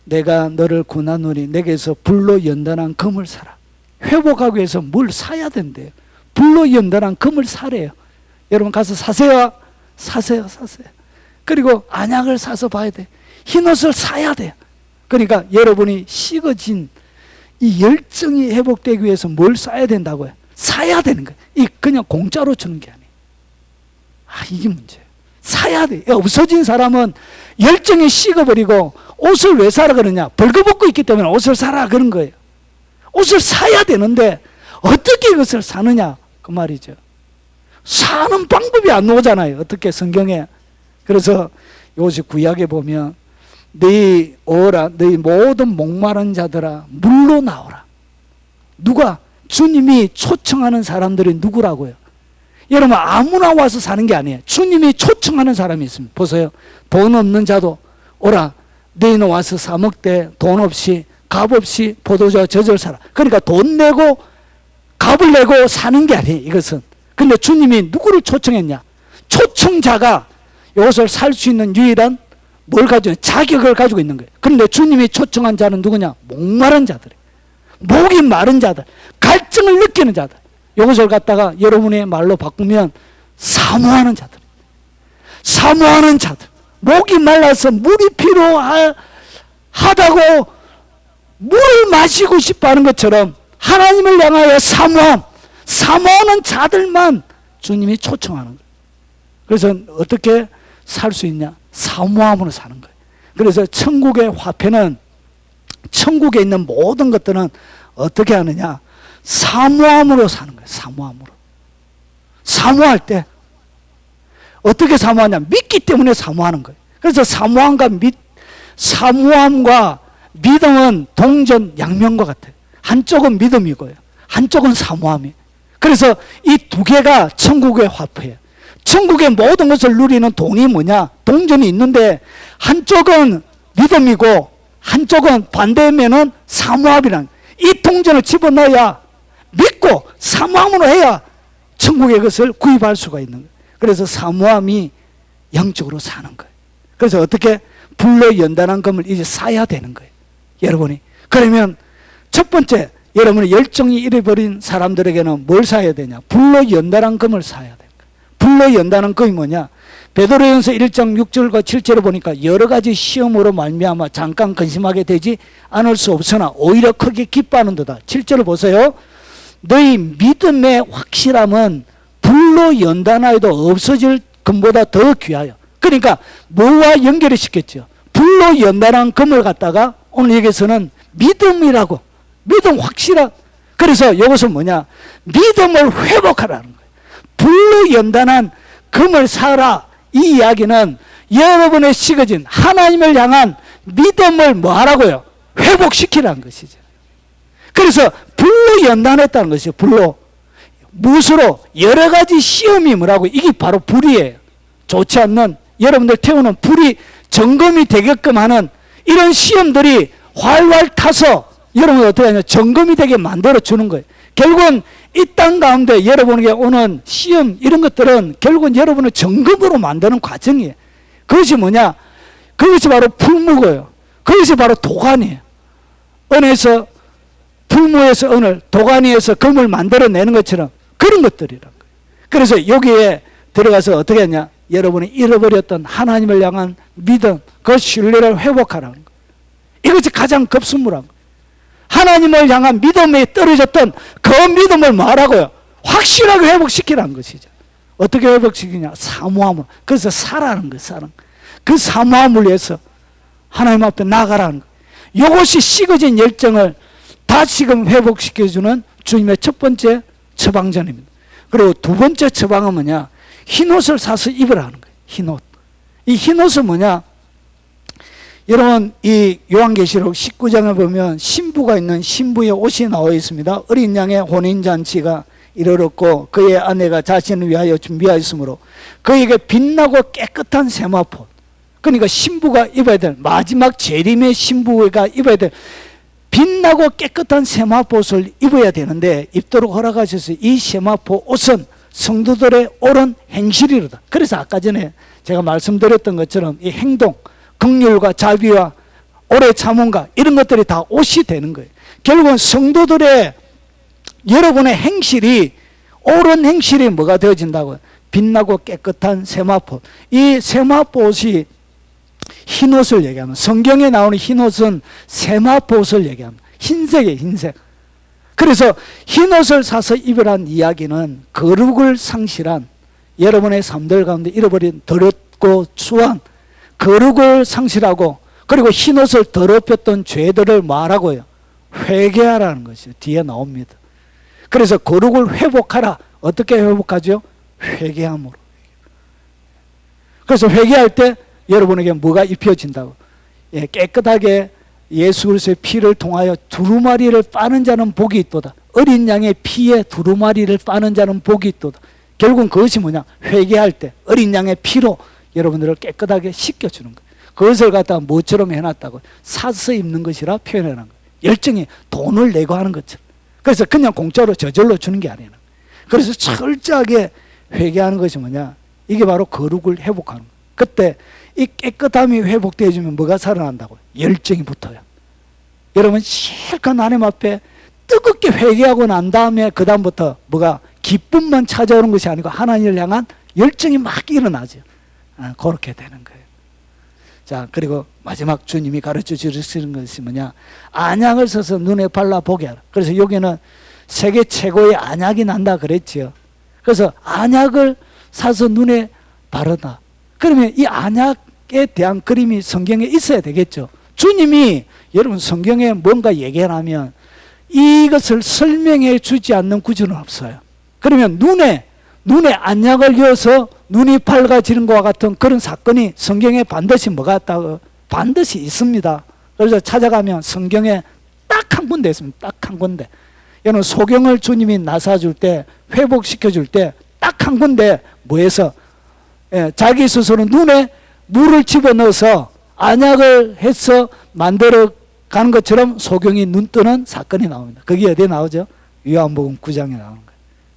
Speaker 1: 내가 너를 구하노니 내게서 불로 연단한 금을 사라. 회복하기 위해서 뭘 사야 된대요. 불로 연단한 금을 사래요. 여러분 가서 사세요. 그리고 안약을 사서 봐야 돼. 흰옷을 사야 돼요. 그러니까 여러분이 식어진 이 열정이 회복되기 위해서 뭘 사야 된다고요? 사야 되는 거예요. 이 그냥 공짜로 주는 게 아니에요. 이게 문제예요. 사야 돼. 없어진 사람은 열정이 식어버리고 옷을 왜 사라 그러냐? 벌거벗고 있기 때문에 옷을 사라 그런 거예요. 옷을 사야 되는데 어떻게 이것을 사느냐 그 말이죠. 사는 방법이 안 나오잖아요. 어떻게 성경에. 그래서 이것이 구약에 보면 너희 모든 목마른 자들아 물로 나오라. 누가? 주님이 초청하는 사람들이 누구라고요? 여러분 아무나 와서 사는 게 아니에요. 주님이 초청하는 사람이 있습니다. 보세요. 돈 없는 자도 오라. 너희는 와서 사 먹되 돈 없이 값 없이 포도주와 젖을 사라. 그러니까 돈 내고 값을 내고 사는 게 아니에요. 이것은. 근데 주님이 누구를 초청했냐? 초청자가 이것을 살 수 있는 유일한 뭘 가지고 있는? 자격을 가지고 있는 거예요. 그런데 주님이 초청한 자는 누구냐? 목마른 자들이에요. 목이 마른 자들, 갈증을 느끼는 자들. 이것을 갖다가 여러분의 말로 바꾸면 사모하는 자들. 사모하는 자들. 목이 말라서 물이 필요하다고 물을 마시고 싶어 하는 것처럼 하나님을 향하여 사모하는 자들만 주님이 초청하는 거예요. 그래서 어떻게 살 수 있냐? 사모함으로 사는 거예요. 그래서 천국의 화폐는, 천국에 있는 모든 것들은 어떻게 하느냐? 사모함으로 사는 거예요. 사모함으로. 사모할 때 어떻게 사모하냐? 믿기 때문에 사모하는 거예요. 그래서 사모함과 믿음은 동전 양면과 같아요. 한쪽은 믿음이고요, 한쪽은 사모함이에요. 그래서 이 두 개가 천국의 화폐예요. 천국의 모든 것을 누리는 돈이 뭐냐? 동전이 있는데 한쪽은 믿음이고 한쪽은 반대면은 사모함이란, 이 동전을 집어넣어야 믿고 사모함으로 해야 천국의 것을 구입할 수가 있는 거예요. 그래서 사모함이 영적으로 사는 거예요. 그래서 어떻게? 불로 연단한 금을 이제 사야 되는 거예요. 여러분이. 그러면 첫 번째, 여러분의 열정이 잃어버린 사람들에게는 뭘 사야 되냐? 불로 연단한 금을 사야 돼요. 불로 연단한 금이 뭐냐? 베드로전서 1장 6절과 7절을 보니까 여러 가지 시험으로 말미암아 잠깐 근심하게 되지 않을 수 없으나 오히려 크게 기뻐하는도다. 7절을 보세요. 너희 믿음의 확실함은 불로 연단하여도 없어질 금보다 더 귀하여. 그러니까 뭐와 연결을 시켰죠? 불로 연단한 금을 갖다가 오늘 여기서는 믿음이라고, 믿음 확실한. 그래서 이것은 뭐냐? 믿음을 회복하라는 거예요. 불로 연단한 금을 사라. 이 이야기는 여러분의 식어진 하나님을 향한 믿음을 뭐 하라고요? 회복시키라는 것이죠. 그래서 불로 연단했다는 것이죠. 불로. 무엇으로? 여러 가지 시험이 뭐라고? 이게 바로 불이에요. 좋지 않는, 여러분들 태우는 불이 점검이 되게끔 하는 이런 시험들이 활활 타서 여러분 어떻게 하냐? 점검이 되게 만들어 주는 거예요. 결국은 이 땅 가운데 여러분에게 오는 시험 이런 것들은 결국은 여러분을 점검으로 만드는 과정이에요. 그것이 뭐냐? 그것이 바로 풀무고요. 그것이 바로 도가니예요. 은에서 풀무에서 은을, 도가니에서 금을 만들어내는 것처럼 그런 것들이란 거예요. 그래서 여기에 들어가서 어떻게 하냐? 여러분이 잃어버렸던 하나님을 향한 믿음, 그 신뢰를 회복하라는 거예요. 이것이 가장 급선무란 거예요. 하나님을 향한 믿음에 떨어졌던 그 믿음을 뭐하라고요? 확실하게 회복시키라는 것이죠. 어떻게 회복시키냐? 사모함을. 그래서 사라는 거예요. 사랑. 그 사모함을 위해서 하나님 앞에 나가라는 거예요. 이것이 식어진 열정을 다시금 회복시켜주는 주님의 첫 번째 처방전입니다. 그리고 두 번째 처방은 뭐냐? 흰옷을 사서 입으라는 거예요. 흰옷. 이 흰옷은 뭐냐? 여러분 이 요한계시록 19장에 보면 신부가 있는 신부의 옷이 나와 있습니다. 어린 양의 혼인잔치가 이르렀고 그의 아내가 자신을 위하여 준비하였으므로 그에게 빛나고 깨끗한 세마포, 그러니까 신부가 입어야 될, 마지막 재림의 신부가 입어야 될 빛나고 깨끗한 세마포옷을 입어야 되는데 입도록 허락하셔서 이 세마포 옷은 성도들의 옳은 행실이로다. 그래서 아까 전에 제가 말씀드렸던 것처럼 이 행동, 긍휼과 자비와 오래 참음과 이런 것들이 다 옷이 되는 거예요. 결국은 성도들의 여러분의 행실이, 옳은 행실이 뭐가 되어진다고요? 빛나고 깨끗한 세마포. 이 세마포 옷이 흰옷을 얘기합니다. 성경에 나오는 흰옷은 세마포 옷을 얘기합니다. 흰색이에요. 흰색. 그래서 흰옷을 사서 입으란 이야기는 거룩을 상실한 여러분의 삶들 가운데 잃어버린 더럽고 추한 거룩을 상실하고, 그리고 흰옷을 더럽혔던 죄들을 말하고요, 회개하라는 것이 뒤에 나옵니다. 그래서 거룩을 회복하라. 어떻게 회복하죠? 회개함으로. 그래서 회개할 때 여러분에게 뭐가 입혀진다고? 예, 깨끗하게 예수 그리스도의 피를 통하여 두루마리를 빠는 자는 복이 있도다. 어린 양의 피에 두루마리를 빠는 자는 복이 있도다. 결국은 그것이 뭐냐? 회개할 때 어린 양의 피로 여러분들을 깨끗하게 씻겨주는 거예요. 그것을 갖다가 뭐처럼 해놨다고? 사서 입는 것이라 표현해놓은 거예요. 열정이 돈을 내고 하는 것처럼. 그래서 그냥 공짜로 저절로 주는 게 아니에요. 그래서 철저하게 회개하는 것이 뭐냐? 이게 바로 거룩을 회복하는 거예요. 그때 이 깨끗함이 회복되어지면 뭐가 살아난다고요? 열정이 붙어요. 여러분 실컷 하나님 앞에 뜨겁게 회개하고 난 다음에 그 다음부터 뭐가 기쁨만 찾아오는 것이 아니고 하나님을 향한 열정이 막 일어나죠. 그렇게 되는 거예요. 자, 그리고 마지막 주님이 가르쳐 주시는 것이 뭐냐? 안약을 써서 눈에 발라보게 하라. 그래서 여기는 세계 최고의 안약이 난다 그랬지요. 그래서 안약을 사서 눈에 바르다. 그러면 이 안약에 대한 그림이 성경에 있어야 되겠죠. 주님이 여러분 성경에 뭔가 얘기하면 이것을 설명해 주지 않는 구절은 없어요. 그러면 눈에 안약을 이어서 눈이 밝아지는 것과 같은 그런 사건이 성경에 반드시 뭐가 있다고? 반드시 있습니다. 그래서 찾아가면 성경에 딱 한 군데 있습니다. 딱 한 군데. 여러분 소경을 주님이 나사줄 때, 회복시켜줄 때 딱 한 군데 뭐해서 자기 스스로 눈에 물을 집어넣어서 안약을 해서 만들어 가는 것처럼 소경이 눈 뜨는 사건이 나옵니다. 그게 어디에 나오죠? 요한복음 9장에 나오는 거예요.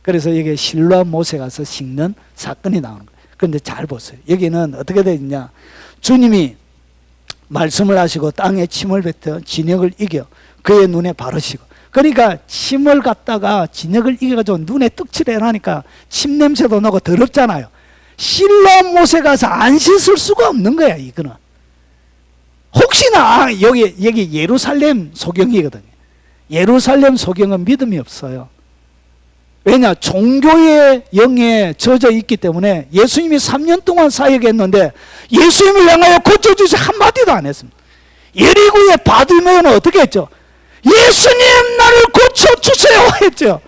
Speaker 1: 그래서 여기에 실로암 못에 가서 씻는 사건이 나오는 거예요. 그런데 잘 보세요. 여기는 어떻게 되어 있냐? 주님이 말씀을 하시고 땅에 침을 뱉어 진역을 이겨 그의 눈에 바르시고, 그러니까 침을 갖다가 진역을 이겨가지고 눈에 떡칠해놔니까 침 냄새도 나고 더럽잖아요. 실로암 못에 가서 안 씻을 수가 없는 거야. 이거는 혹시나 여기 예루살렘 소경이거든요. 예루살렘 소경은 믿음이 없어요. 왜냐? 종교의 영에 젖어 있기 때문에. 예수님이 3년 동안 사역했는데 예수님을 향하여 고쳐주세요 한마디도 안 했습니다. 예리고의 바디메오는 어떻게 했죠? 예수님 나를 고쳐주세요 했죠.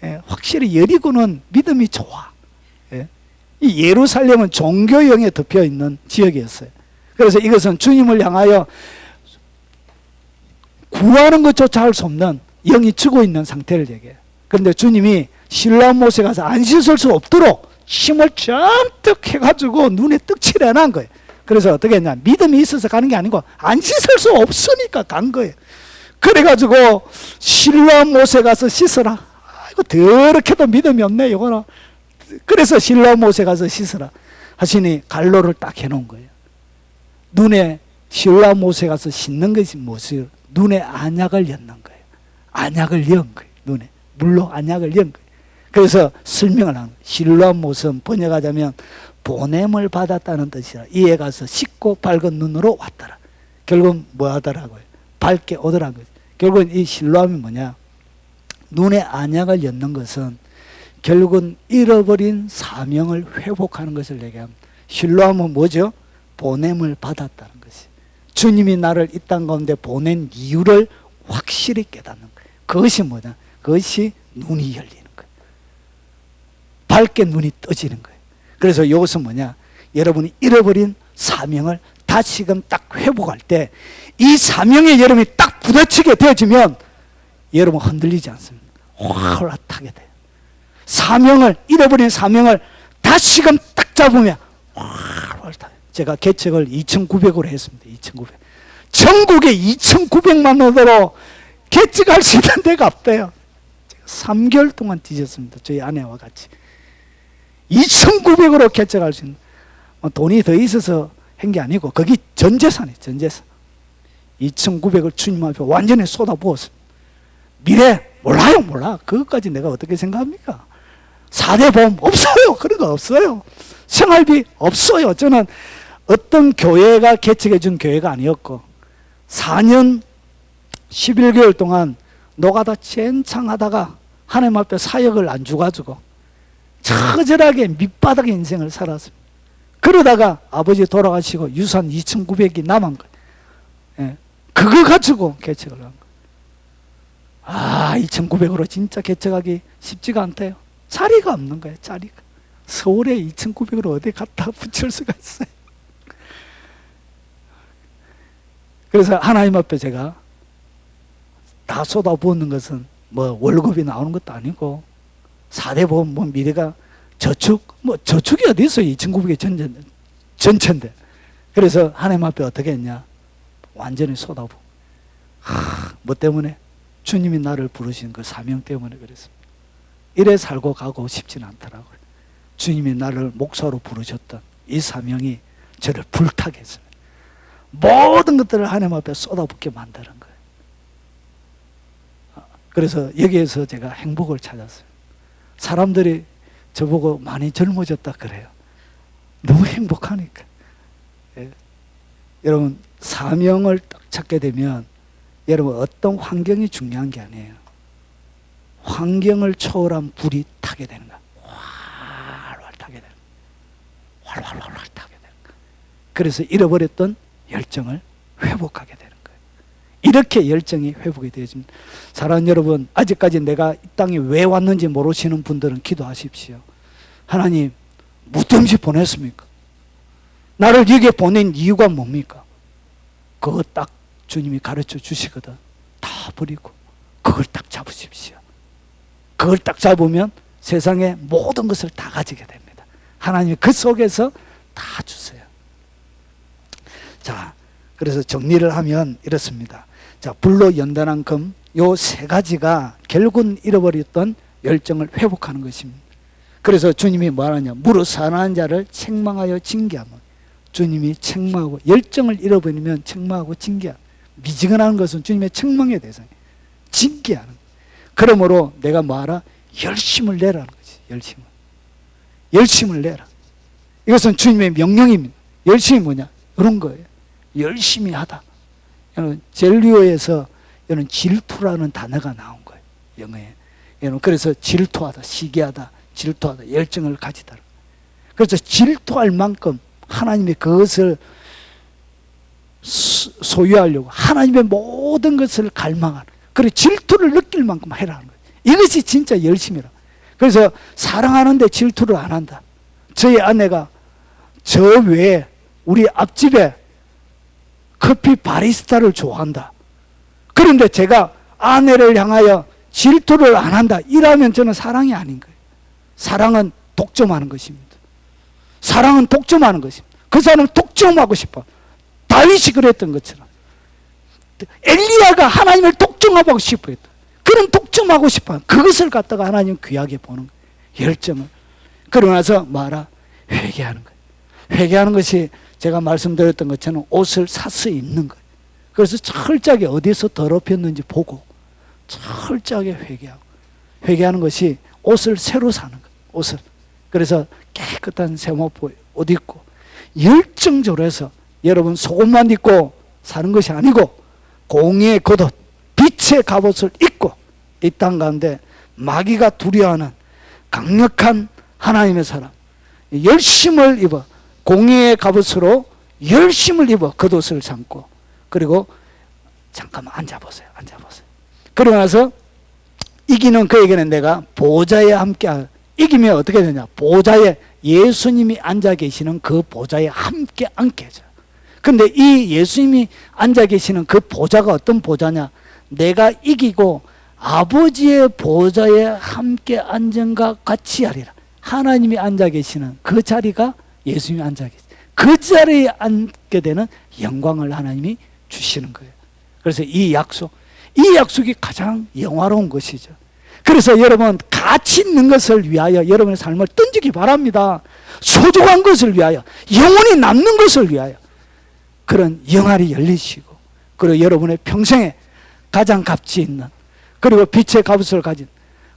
Speaker 1: 예, 확실히 예리고는 믿음이 좋아. 예. 이 예루살렘은 종교영에 덮여있는 지역이었어요. 그래서 이것은 주님을 향하여 구하는 것조차 할 수 없는 영이 죽어 있는 상태를 얘기해요. 그런데 주님이 실로암 못에 가서 안 씻을 수 없도록 힘을 잔뜩 해가지고 눈에 떡칠을 해놓은 거예요. 그래서 어떻게 했냐? 믿음이 있어서 가는 게 아니고 안 씻을 수 없으니까 간 거예요. 그래가지고 실로암 못에 가서 씻어라. 아이고 더럽게도 믿음이 없네 이거는. 그래서 실로암 못에 가서 씻어라 하시니 갈로를 딱 해놓은 거예요. 눈에 실로암 못에 가서 씻는 것이 무엇이에요? 눈에 안약을 였는 거예요. 안약을 연 거예요. 눈에 물로 안약을 연 거예요. 그래서 설명을 하는 거예요. 실로암 못은 번역하자면 보냄을 받았다는 뜻이라. 이에 가서 씻고 밝은 눈으로 왔더라. 결국은 뭐 하더라고요? 밝게 오더라는 거예요. 결국은 이 실로암이 뭐냐? 눈에 안약을 였는 것은 결국은 잃어버린 사명을 회복하는 것을 얘기합니다. 실로암은 뭐죠? 보냄을 받았다는 것이. 주님이 나를 이 땅 가운데 보낸 이유를 확실히 깨닫는 거예요. 그것이 뭐냐? 그것이 눈이 열리는 거예요. 밝게 눈이 떠지는 거예요. 그래서 이것은 뭐냐? 여러분이 잃어버린 사명을 다시금 딱 회복할 때 이 사명에 여러분이 딱 부딪히게 되어지면 여러분 흔들리지 않습니다. 올라타게 돼요. 사명을, 잃어버린 사명을 다시금 딱 잡으면 올라타요. 제가 개척을 2,900으로 했습니다. 2,900. 전국에 2,900만 원으로 개척할 수 있는 데가 없대요. 제가 3개월 동안 뒤졌습니다. 저희 아내와 같이. 2,900으로 개척할 수 있는. 돈이 더 있어서 한 게 아니고 거기 전 재산이에요. 전 재산. 2,900을 주님 앞에 완전히 쏟아부었습니다. 미래 몰라요. 몰라. 그것까지 내가 어떻게 생각합니까? 4대 보험 없어요. 그런 거 없어요. 생활비 없어요. 저는 어떤 교회가 개척해 준 교회가 아니었고 4년 11개월 동안 노가다 젠창하다가 하나님 앞에 사역을 안 주가지고 처절하게 밑바닥의 인생을 살았습니다. 그러다가 아버지 돌아가시고 유산 2,900이 남은 거예요. 예. 그거 가지고 개척을 한 거예요. 2,900으로 진짜 개척하기 쉽지가 않대요. 자리가 없는 거예요. 자리가. 서울에 2,900으로 어디 갖다 붙일 수가 있어요. 그래서 하나님 앞에 제가 다 쏟아부었는 것은 뭐 월급이 나오는 것도 아니고 4대 보험 뭐 미래가 저축 뭐 저축이 어디 있어요. 2,900의 전체인데. 그래서 하나님 앞에 어떻게 했냐? 완전히 쏟아부어. 뭐 때문에? 주님이 나를 부르신 그 사명 때문에 그랬습니다. 이래 살고 가고 싶지는 않더라고요. 주님이 나를 목사로 부르셨던 이 사명이 저를 불타게 했습니다. 모든 것들을 하나님 앞에 쏟아붓게 만드는 거예요. 그래서 여기에서 제가 행복을 찾았어요. 사람들이 저보고 많이 젊어졌다 그래요. 너무 행복하니까. 예. 여러분 사명을 딱 찾게 되면 여러분 어떤 환경이 중요한 게 아니에요. 환경을 초월한 불이 타게 되는 거야. 활활 타게 되는 거야. 활활 타게 되는 거야. 그래서 잃어버렸던 열정을 회복하게 되는 거예요. 이렇게 열정이 회복이 되어집니다. 사랑하는 여러분, 아직까지 내가 이 땅에 왜 왔는지 모르시는 분들은 기도하십시오. 하나님, 무덤시 보냈습니까? 나를 여기에 보낸 이유가 뭡니까? 그거 딱 주님이 가르쳐 주시거든. 다 버리고 그걸 딱 잡으십시오. 그걸 딱 잡으면 세상의 모든 것을 다 가지게 됩니다. 하나님이 그 속에서 다 주세요. 자, 그래서 정리를 하면 이렇습니다. 자, 불로 연단한 금, 요 세 가지가 결국은 잃어버렸던 열정을 회복하는 것입니다. 그래서 주님이 뭐하냐? 무릇 사랑하는 자를 책망하여 징계하면, 주님이 책망하고, 열정을 잃어버리면 책망하고 징계하는, 미지근한 것은 주님의 책망의 대상이에요. 징계하는. 그러므로 내가 뭐하라? 열심을 내라는 거지. 열심을 내라. 이것은 주님의 명령입니다. 열심이 뭐냐? 그런 거예요. 열심히 하다. 젤리오에서 이런 질투라는 단어가 나온 거예요. 영어에. 여러분, 그래서 질투하다, 시기하다, 질투하다, 열정을 가지다. 그래서 질투할 만큼 하나님의 그것을 소유하려고 하나님의 모든 것을 갈망하는, 그리고 질투를 느낄 만큼 해라는 거예요. 이것이 진짜 열심이라. 그래서 사랑하는데 질투를 안 한다. 저희 아내가 저 외에 우리 앞집에 커피 바리스타를 좋아한다. 그런데 제가 아내를 향하여 질투를 안 한다, 이러면 저는 사랑이 아닌 거예요. 사랑은 독점하는 것입니다. 사랑은 독점하는 것입니다. 그 사람은 독점하고 싶어. 다윗이 그랬던 것처럼 엘리야가 하나님을 독점하고 싶어 했다. 그런 독점하고 싶어, 그것을 갖다가 하나님 귀하게 보는 거예요. 열정을. 그러고 나서 뭐하라? 회개하는 거예요. 회개하는 것이 제가 말씀드렸던 것처럼 옷을 사서 입는 거예요. 그래서 철저하게 어디서 더럽혔는지 보고 철저하게 회개하고, 회개하는 것이 옷을 새로 사는 거예요. 옷을. 그래서 깨끗한 세모포 옷 입고 열정적으로 해서, 여러분 속옷만 입고 사는 것이 아니고 공의의 겉옷, 빛의 갑옷을 입고 이 땅 가운데 마귀가 두려워하는 강력한 하나님의 사람, 열심을 입어 공의의 갑옷으로 열심을 입어 겉옷을 삼고, 그리고 잠깐만 앉아보세요. 앉아보세요. 그러고 나서 이기는 그에게는 내가 보좌에 함께, 이기면 어떻게 되냐? 보좌에, 예수님이 앉아 계시는 그 보좌에 함께 앉게 해줘요. 근데 이 예수님이 앉아 계시는 그 보좌가 어떤 보좌냐? 내가 이기고 아버지의 보좌에 함께 앉은가 같이 하리라. 하나님이 앉아 계시는 그 자리가 예수님이 앉아 계시는 그 자리에 앉게 되는 영광을 하나님이 주시는 거예요. 그래서 이 약속이 가장 영화로운 것이죠. 그래서 여러분, 가치 있는 것을 위하여 여러분의 삶을 던지기 바랍니다. 소중한 것을 위하여, 영원히 남는 것을 위하여 그런 영알이 열리시고, 그리고 여러분의 평생에 가장 가치 있는, 그리고 빛의 갑옷을 가진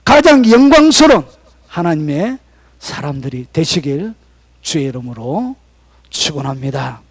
Speaker 1: 가장 영광스러운 하나님의 사람들이 되시길 주의 이름으로 축원합니다.